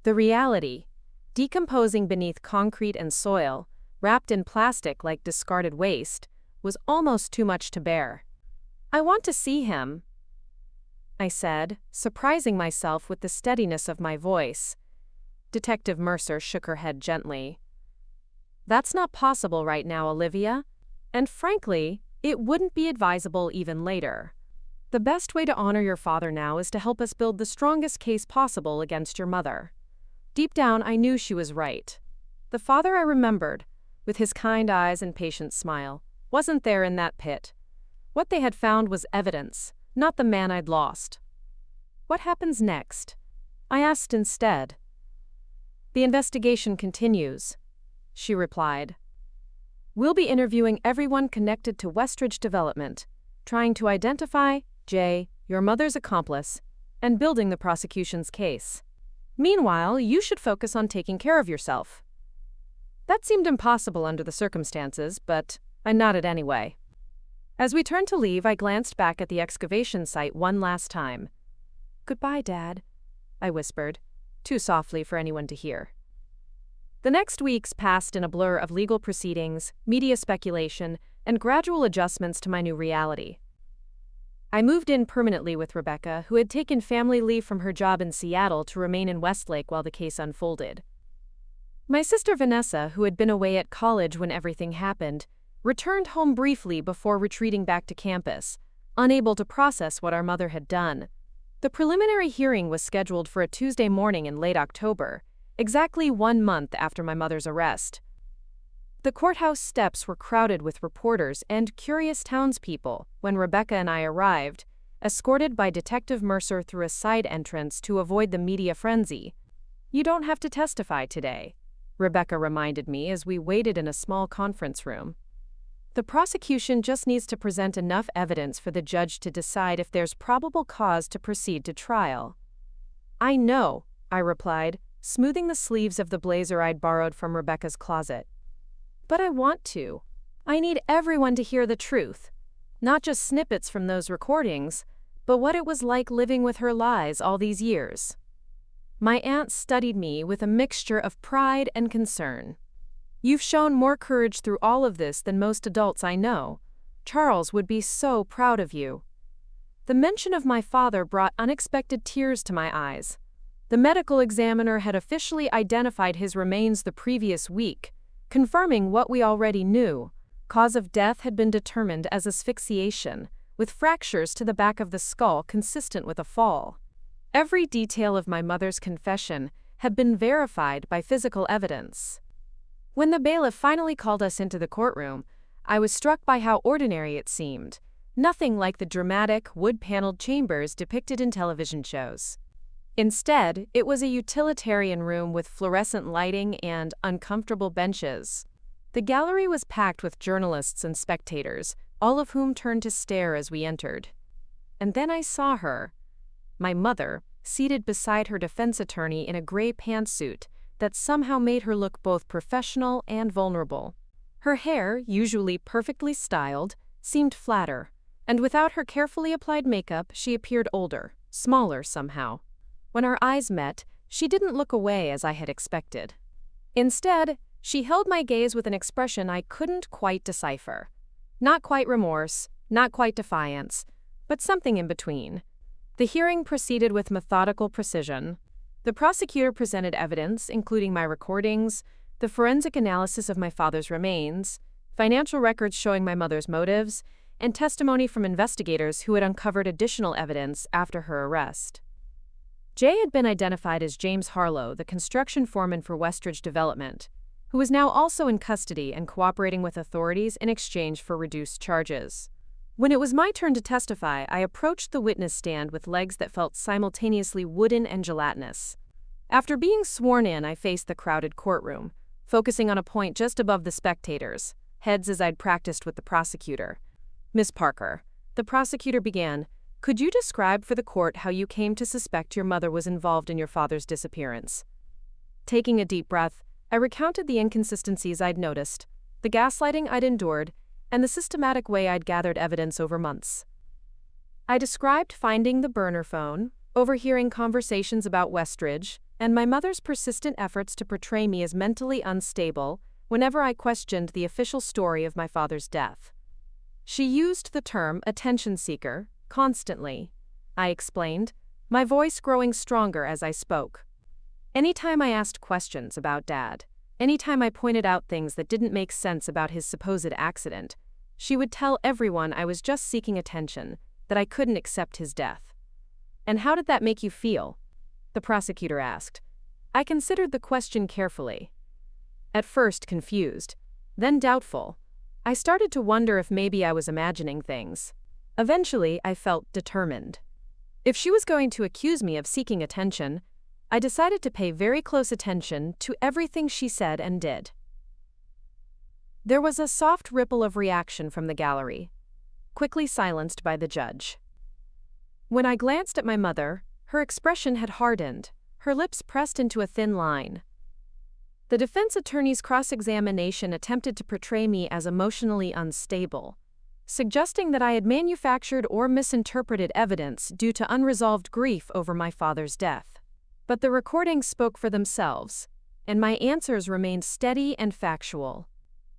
The reality, decomposing beneath concrete and soil, wrapped in plastic like discarded waste, was almost too much to bear. "I want to see him," I said, surprising myself with the steadiness of my voice. Detective Mercer shook her head gently. "That's not possible right now, Olivia. And frankly, it wouldn't be advisable even later. The best way to honor your father now is to help us build the strongest case possible against your mother." Deep down, I knew she was right. The father I remembered, with his kind eyes and patient smile, wasn't there in that pit. What they had found was evidence, not the man I'd lost. "What happens next?" I asked instead. "The investigation continues," she replied. "We'll be interviewing everyone connected to Westridge Development, trying to identify Jay, your mother's accomplice, and building the prosecution's case. Meanwhile, you should focus on taking care of yourself." That seemed impossible under the circumstances, but I nodded anyway. As we turned to leave, I glanced back at the excavation site one last time. "Goodbye, Dad," I whispered, too softly for anyone to hear. The next weeks passed in a blur of legal proceedings, media speculation, and gradual adjustments to my new reality. I moved in permanently with Rebecca, who had taken family leave from her job in Seattle to remain in Westlake while the case unfolded. My sister Vanessa, who had been away at college when everything happened, returned home briefly before retreating back to campus, unable to process what our mother had done. The preliminary hearing was scheduled for a Tuesday morning in late October, exactly 1 month after my mother's arrest. The courthouse steps were crowded with reporters and curious townspeople when Rebecca and I arrived, escorted by Detective Mercer through a side entrance to avoid the media frenzy. "You don't have to testify today," Rebecca reminded me as we waited in a small conference room. "The prosecution just needs to present enough evidence for the judge to decide if there's probable cause to proceed to trial." "I know," I replied, smoothing the sleeves of the blazer I'd borrowed from Rebecca's closet. "But I want to. I need everyone to hear the truth. Not just snippets from those recordings, but what it was like living with her lies all these years." My aunt studied me with a mixture of pride and concern. "You've shown more courage through all of this than most adults I know. Charles would be so proud of you." The mention of my father brought unexpected tears to my eyes. The medical examiner had officially identified his remains the previous week, confirming what we already knew. Cause of death had been determined as asphyxiation, with fractures to the back of the skull consistent with a fall. Every detail of my mother's confession had been verified by physical evidence. When the bailiff finally called us into the courtroom, I was struck by how ordinary it seemed, nothing like the dramatic, wood-paneled chambers depicted in television shows. Instead, it was a utilitarian room with fluorescent lighting and uncomfortable benches. The gallery was packed with journalists and spectators, all of whom turned to stare as we entered. And then I saw her, my mother, seated beside her defense attorney in a gray pantsuit that somehow made her look both professional and vulnerable. Her hair, usually perfectly styled, seemed flatter, and without her carefully applied makeup, she appeared older, smaller somehow. When our eyes met, she didn't look away as I had expected. Instead, she held my gaze with an expression I couldn't quite decipher. Not quite remorse, not quite defiance, but something in between. The hearing proceeded with methodical precision. The prosecutor presented evidence, including my recordings, the forensic analysis of my father's remains, financial records showing my mother's motives, and testimony from investigators who had uncovered additional evidence after her arrest. Jay had been identified as James Harlow, the construction foreman for Westridge Development, who was now also in custody and cooperating with authorities in exchange for reduced charges. When it was my turn to testify, I approached the witness stand with legs that felt simultaneously wooden and gelatinous. After being sworn in, I faced the crowded courtroom, focusing on a point just above the spectators, heads as I'd practiced with the prosecutor. "Miss Parker," the prosecutor began, "could you describe for the court how you came to suspect your mother was involved in your father's disappearance?" Taking a deep breath, I recounted the inconsistencies I'd noticed, the gaslighting I'd endured, and the systematic way I'd gathered evidence over months. I described finding the burner phone, overhearing conversations about Westridge, and my mother's persistent efforts to portray me as mentally unstable whenever I questioned the official story of my father's death. She used the term attention seeker constantly, I explained, my voice growing stronger as I spoke. Anytime I asked questions about Dad, anytime I pointed out things that didn't make sense about his supposed accident, she would tell everyone I was just seeking attention, that I couldn't accept his death. "And how did that make you feel?" the prosecutor asked. I considered the question carefully. At first confused, then doubtful. I started to wonder if maybe I was imagining things. Eventually, I felt determined. If she was going to accuse me of seeking attention, I decided to pay very close attention to everything she said and did. There was a soft ripple of reaction from the gallery, quickly silenced by the judge. When I glanced at my mother, her expression had hardened, her lips pressed into a thin line. The defense attorney's cross-examination attempted to portray me as emotionally unstable, suggesting that I had manufactured or misinterpreted evidence due to unresolved grief over my father's death. But the recordings spoke for themselves, and my answers remained steady and factual.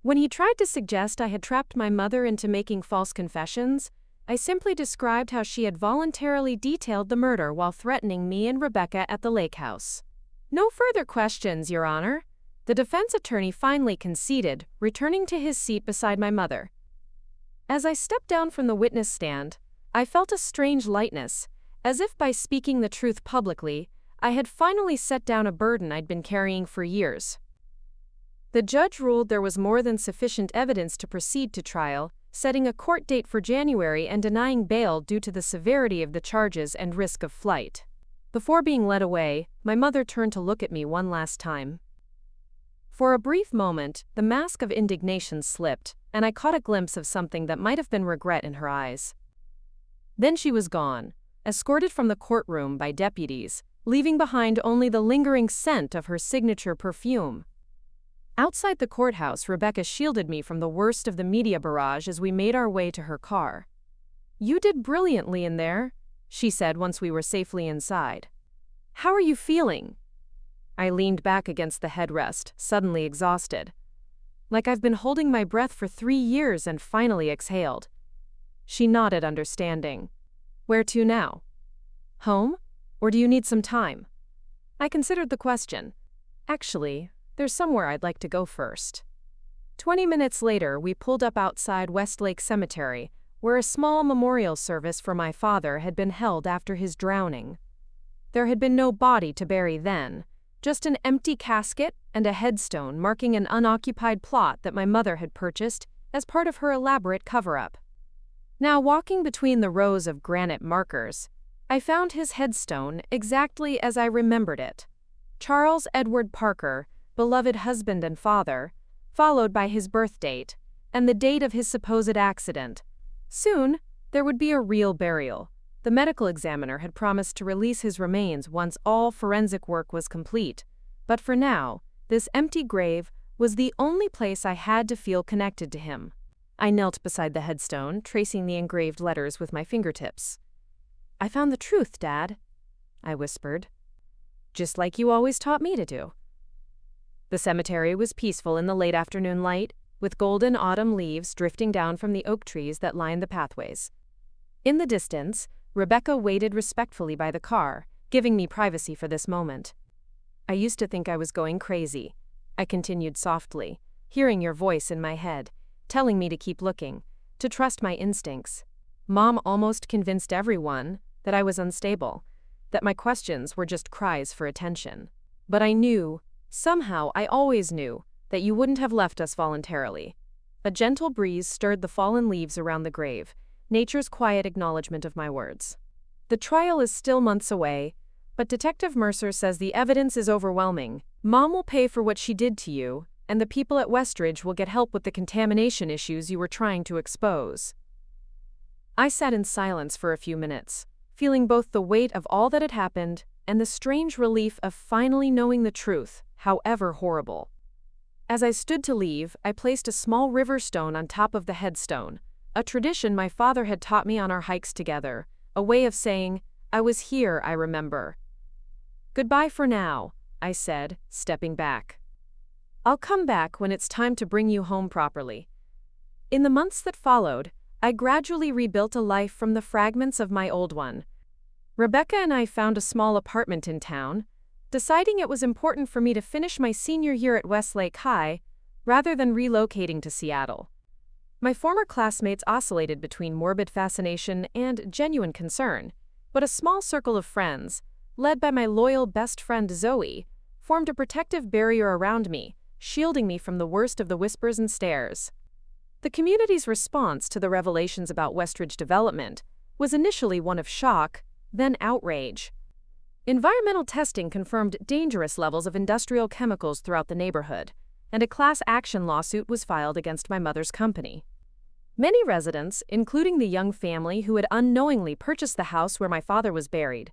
When he tried to suggest I had trapped my mother into making false confessions, I simply described how she had voluntarily detailed the murder while threatening me and Rebecca at the lake house. "No further questions, Your Honor," the defense attorney finally conceded, returning to his seat beside my mother. As I stepped down from the witness stand, I felt a strange lightness, as if by speaking the truth publicly, I had finally set down a burden I'd been carrying for years. The judge ruled there was more than sufficient evidence to proceed to trial, setting a court date for January and denying bail due to the severity of the charges and risk of flight. Before being led away, my mother turned to look at me one last time. For a brief moment, the mask of indignation slipped, and I caught a glimpse of something that might have been regret in her eyes. Then she was gone, escorted from the courtroom by deputies, leaving behind only the lingering scent of her signature perfume. Outside the courthouse, Rebecca shielded me from the worst of the media barrage as we made our way to her car. "You did brilliantly in there," she said once we were safely inside. "How are you feeling?" I leaned back against the headrest, suddenly exhausted. Like I've been holding my breath for 3 years and finally exhaled. She nodded, understanding. "Where to now? Home? Or do you need some time?" I considered the question. Actually, there's somewhere I'd like to go first. 20 minutes later, we pulled up outside Westlake Cemetery, where a small memorial service for my father had been held after his drowning. There had been no body to bury then, just an empty casket and a headstone marking an unoccupied plot that my mother had purchased as part of her elaborate cover-up. Now, walking between the rows of granite markers, I found his headstone exactly as I remembered it. Charles Edward Parker, beloved husband and father, followed by his birth date, and the date of his supposed accident. Soon, there would be a real burial, The medical examiner had promised to release his remains once all forensic work was complete, but for now, this empty grave was the only place I had to feel connected to him. I knelt beside the headstone, tracing the engraved letters with my fingertips. "I found the truth, Dad," I whispered. "Just like you always taught me to do." The cemetery was peaceful in the late afternoon light, with golden autumn leaves drifting down from the oak trees that lined the pathways. In the distance, Rebecca waited respectfully by the car, giving me privacy for this moment. "I used to think I was going crazy," I continued softly, hearing your voice in my head, telling me to keep looking, to trust my instincts. Mom almost convinced everyone that I was unstable, that my questions were just cries for attention. But I knew, somehow I always knew, that you wouldn't have left us voluntarily. A gentle breeze stirred the fallen leaves around the grave, nature's quiet acknowledgement of my words. "The trial is still months away, but Detective Mercer says the evidence is overwhelming. Mom will pay for what she did to you, and the people at Westridge will get help with the contamination issues you were trying to expose." I sat in silence for a few minutes, feeling both the weight of all that had happened and the strange relief of finally knowing the truth, however horrible. As I stood to leave, I placed a small river stone on top of the headstone, a tradition my father had taught me on our hikes together, a way of saying, "I was here, I remember." "Goodbye for now," I said, stepping back. "I'll come back when it's time to bring you home properly." In the months that followed, I gradually rebuilt a life from the fragments of my old one. Rebecca and I found a small apartment in town, deciding it was important for me to finish my senior year at Westlake High rather than relocating to Seattle. My former classmates oscillated between morbid fascination and genuine concern, but a small circle of friends, led by my loyal best friend Zoe, formed a protective barrier around me, shielding me from the worst of the whispers and stares. The community's response to the revelations about Westridge development was initially one of shock, then outrage. Environmental testing confirmed dangerous levels of industrial chemicals throughout the neighborhood, and a class action lawsuit was filed against my mother's company. Many residents, including the young family who had unknowingly purchased the house where my father was buried,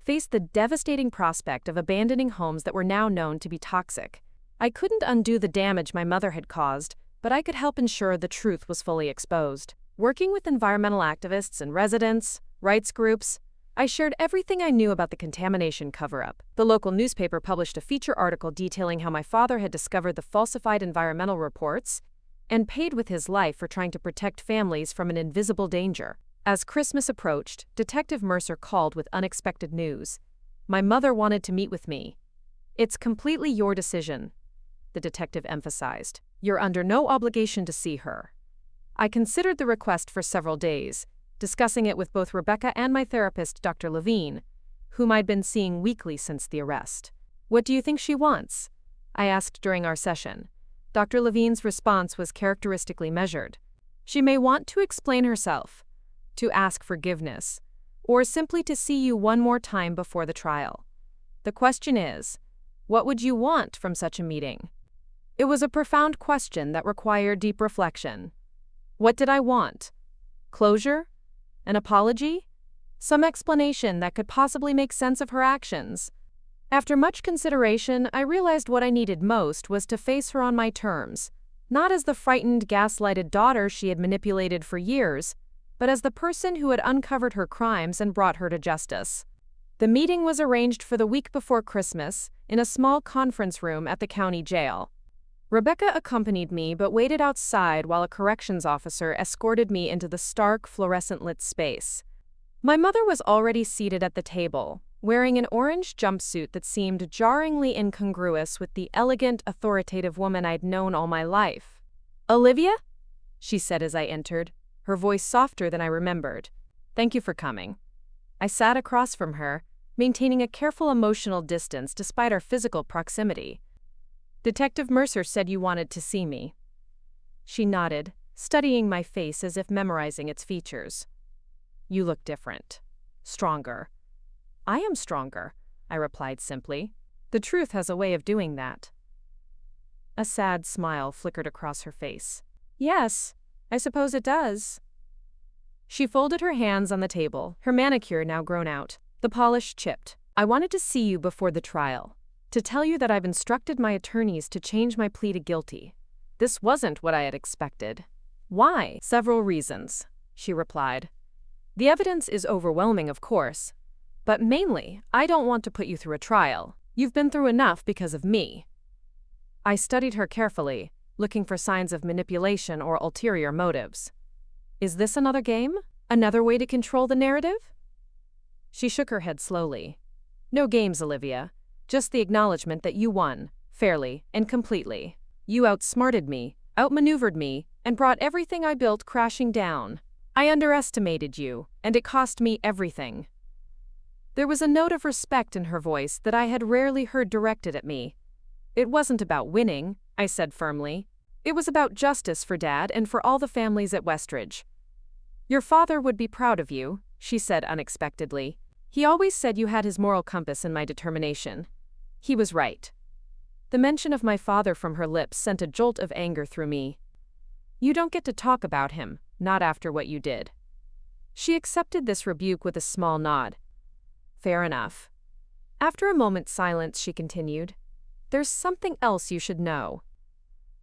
faced the devastating prospect of abandoning homes that were now known to be toxic. I couldn't undo the damage my mother had caused, but I could help ensure the truth was fully exposed. Working with environmental activists and residents, rights groups, I shared everything I knew about the contamination cover-up. The local newspaper published a feature article detailing how my father had discovered the falsified environmental reports and paid with his life for trying to protect families from an invisible danger. As Christmas approached, Detective Mercer called with unexpected news. My mother wanted to meet with me. "It's completely your decision," the detective emphasized. "You're under no obligation to see her." I considered the request for several days, discussing it with both Rebecca and my therapist, Dr. Levine, whom I'd been seeing weekly since the arrest. "What do you think she wants?" I asked during our session. Dr. Levine's response was characteristically measured. "She may want to explain herself, to ask forgiveness, or simply to see you one more time before the trial. The question is, what would you want from such a meeting?" It was a profound question that required deep reflection. What did I want? Closure? An apology? Some explanation that could possibly make sense of her actions? After much consideration, I realized what I needed most was to face her on my terms, not as the frightened, gaslighted daughter she had manipulated for years, but as the person who had uncovered her crimes and brought her to justice. The meeting was arranged for the week before Christmas in a small conference room at the county jail. Rebecca accompanied me but waited outside while a corrections officer escorted me into the stark, fluorescent-lit space. My mother was already seated at the table, wearing an orange jumpsuit that seemed jarringly incongruous with the elegant, authoritative woman I'd known all my life. "Olivia?" she said as I entered, her voice softer than I remembered. "Thank you for coming." I sat across from her, maintaining a careful emotional distance despite our physical proximity. "Detective Mercer said you wanted to see me." She nodded, studying my face as if memorizing its features. "You look different. Stronger." "I am stronger," I replied simply. "The truth has a way of doing that." A sad smile flickered across her face. "Yes, I suppose it does." She folded her hands on the table, her manicure now grown out, the polish chipped. I wanted to see you before the trial, to tell you that I've instructed my attorneys to change my plea to guilty. This wasn't what I had expected. Why? Several reasons, she replied. The evidence is overwhelming, of course, but mainly, I don't want to put you through a trial. You've been through enough because of me. I studied her carefully, looking for signs of manipulation or ulterior motives. Is this another game? Another way to control the narrative? She shook her head slowly. No games, Olivia. Just the acknowledgement that you won, fairly and completely. You outsmarted me, outmaneuvered me, and brought everything I built crashing down. I underestimated you, and it cost me everything. There was a note of respect in her voice that I had rarely heard directed at me. It wasn't about winning, I said firmly. It was about justice for Dad and for all the families at Westridge. Your father would be proud of you, she said unexpectedly. He always said you had his moral compass in my determination. He was right. The mention of my father from her lips sent a jolt of anger through me. You don't get to talk about him, not after what you did. She accepted this rebuke with a small nod. Fair enough. After a moment's silence, she continued, There's something else you should know.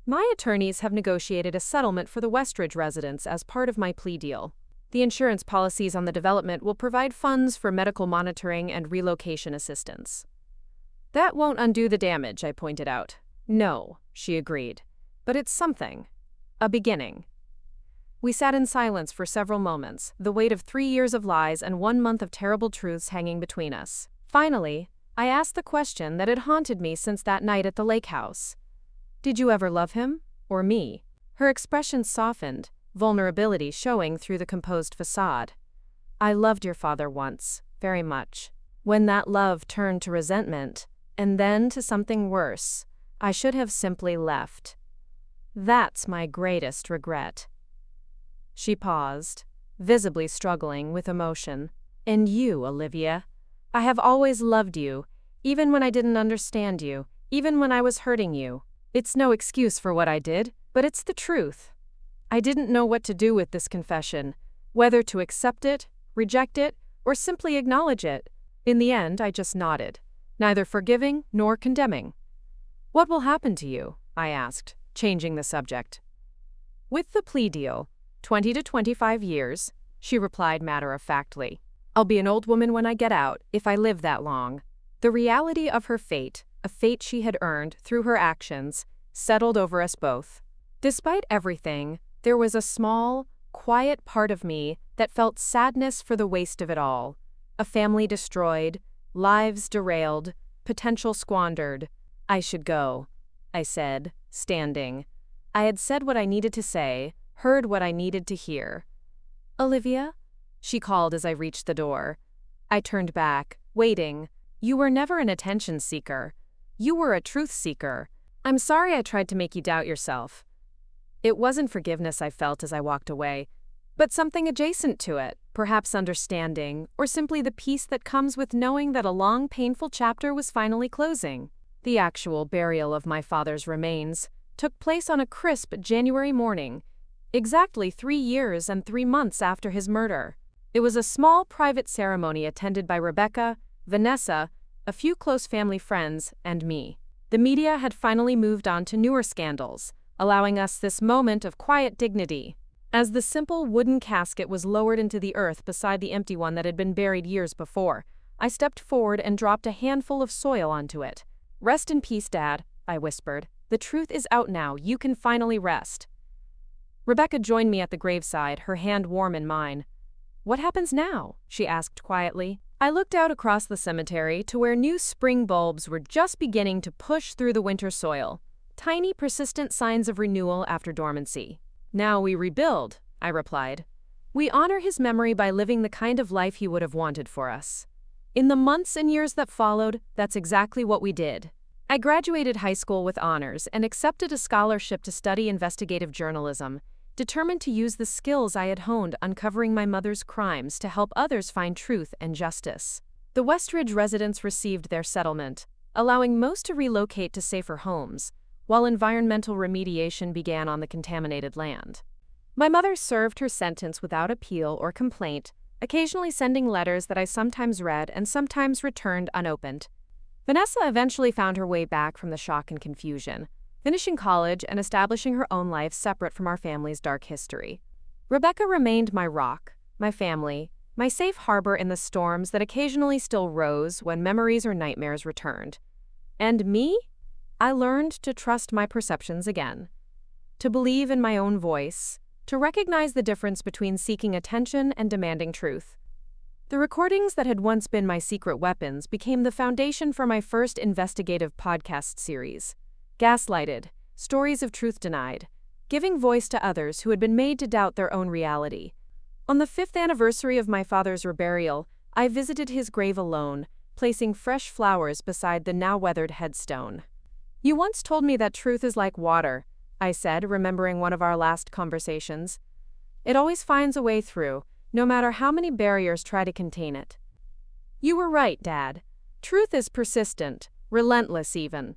My attorneys have negotiated a settlement for the Westridge residents as part of my plea deal. The insurance policies on the development will provide funds for medical monitoring and relocation assistance. That won't undo the damage, I pointed out. No, she agreed. But it's something. A beginning. We sat in silence for several moments, the weight of 3 years of lies and 1 month of terrible truths hanging between us. Finally, I asked the question that had haunted me since that night at the lake house. Did you ever love him? Or me? Her expression softened, vulnerability showing through the composed facade. I loved your father once, very much. When that love turned to resentment, and then to something worse, I should have simply left. That's my greatest regret. She paused, visibly struggling with emotion. And you, Olivia. I have always loved you, even when I didn't understand you, even when I was hurting you. It's no excuse for what I did, but it's the truth. I didn't know what to do with this confession, whether to accept it, reject it, or simply acknowledge it. In the end, I just nodded, neither forgiving nor condemning. What will happen to you? I asked, changing the subject. With the plea deal, 20 to 25 years, she replied matter-of-factly. I'll be an old woman when I get out, if I live that long. The reality of her fate, a fate she had earned through her actions, settled over us both. Despite everything, there was a small, quiet part of me that felt sadness for the waste of it all. A family destroyed, lives derailed, potential squandered. I should go, I said, standing. I had said what I needed to say, heard what I needed to hear. Olivia? She called as I reached the door. I turned back, waiting. You were never an attention seeker. You were a truth seeker. I'm sorry I tried to make you doubt yourself. It wasn't forgiveness I felt as I walked away, but something adjacent to it, perhaps understanding, or simply the peace that comes with knowing that a long, painful chapter was finally closing. The actual burial of my father's remains took place on a crisp January morning, exactly 3 years and 3 months after his murder. It was a small private ceremony attended by Rebecca, Vanessa, a few close family friends, and me. The media had finally moved on to newer scandals, allowing us this moment of quiet dignity. As the simple wooden casket was lowered into the earth beside the empty one that had been buried years before, I stepped forward and dropped a handful of soil onto it. Rest in peace, Dad, I whispered. The truth is out now. You can finally rest. Rebecca joined me at the graveside, her hand warm in mine. What happens now? She asked quietly. I looked out across the cemetery to where new spring bulbs were just beginning to push through the winter soil. Tiny, persistent signs of renewal after dormancy. Now we rebuild, I replied. We honor his memory by living the kind of life he would have wanted for us. In the months and years that followed, that's exactly what we did. I graduated high school with honors and accepted a scholarship to study investigative journalism, determined to use the skills I had honed uncovering my mother's crimes to help others find truth and justice. The Westridge residents received their settlement, allowing most to relocate to safer homes, while environmental remediation began on the contaminated land. My mother served her sentence without appeal or complaint, occasionally sending letters that I sometimes read and sometimes returned unopened. Vanessa eventually found her way back from the shock and confusion, finishing college and establishing her own life separate from our family's dark history. Rebecca remained my rock, my family, my safe harbor in the storms that occasionally still rose when memories or nightmares returned. And me? I learned to trust my perceptions again, to believe in my own voice, to recognize the difference between seeking attention and demanding truth. The recordings that had once been my secret weapons became the foundation for my first investigative podcast series, Gaslighted, Stories of Truth Denied, giving voice to others who had been made to doubt their own reality. On the 5th anniversary of my father's reburial, I visited his grave alone, placing fresh flowers beside the now-weathered headstone. "You once told me that truth is like water," I said, remembering one of our last conversations. "It always finds a way through, no matter how many barriers try to contain it." "You were right, Dad. Truth is persistent, relentless even.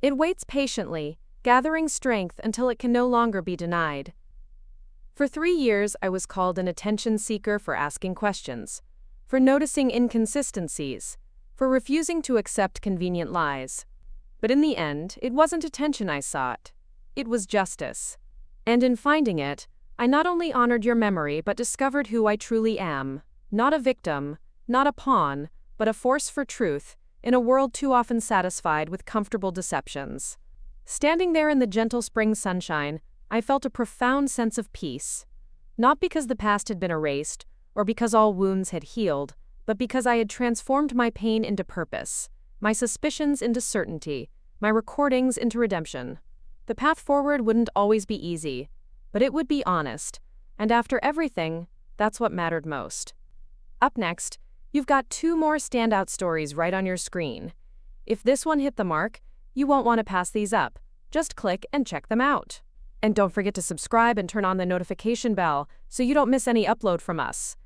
It waits patiently, gathering strength until it can no longer be denied." For 3 years, I was called an attention seeker for asking questions, for noticing inconsistencies, for refusing to accept convenient lies. But in the end, it wasn't attention I sought. It was justice. And in finding it, I not only honored your memory but discovered who I truly am. Not a victim, not a pawn, but a force for truth, in a world too often satisfied with comfortable deceptions. Standing there in the gentle spring sunshine, I felt a profound sense of peace. Not because the past had been erased, or because all wounds had healed, but because I had transformed my pain into purpose, my suspicions into certainty, my recordings into redemption. The path forward wouldn't always be easy, but it would be honest, and after everything, that's what mattered most. Up next, you've got 2 more standout stories right on your screen. If this one hit the mark, you won't want to pass these up. Just click and check them out. And don't forget to subscribe and turn on the notification bell so you don't miss any upload from us.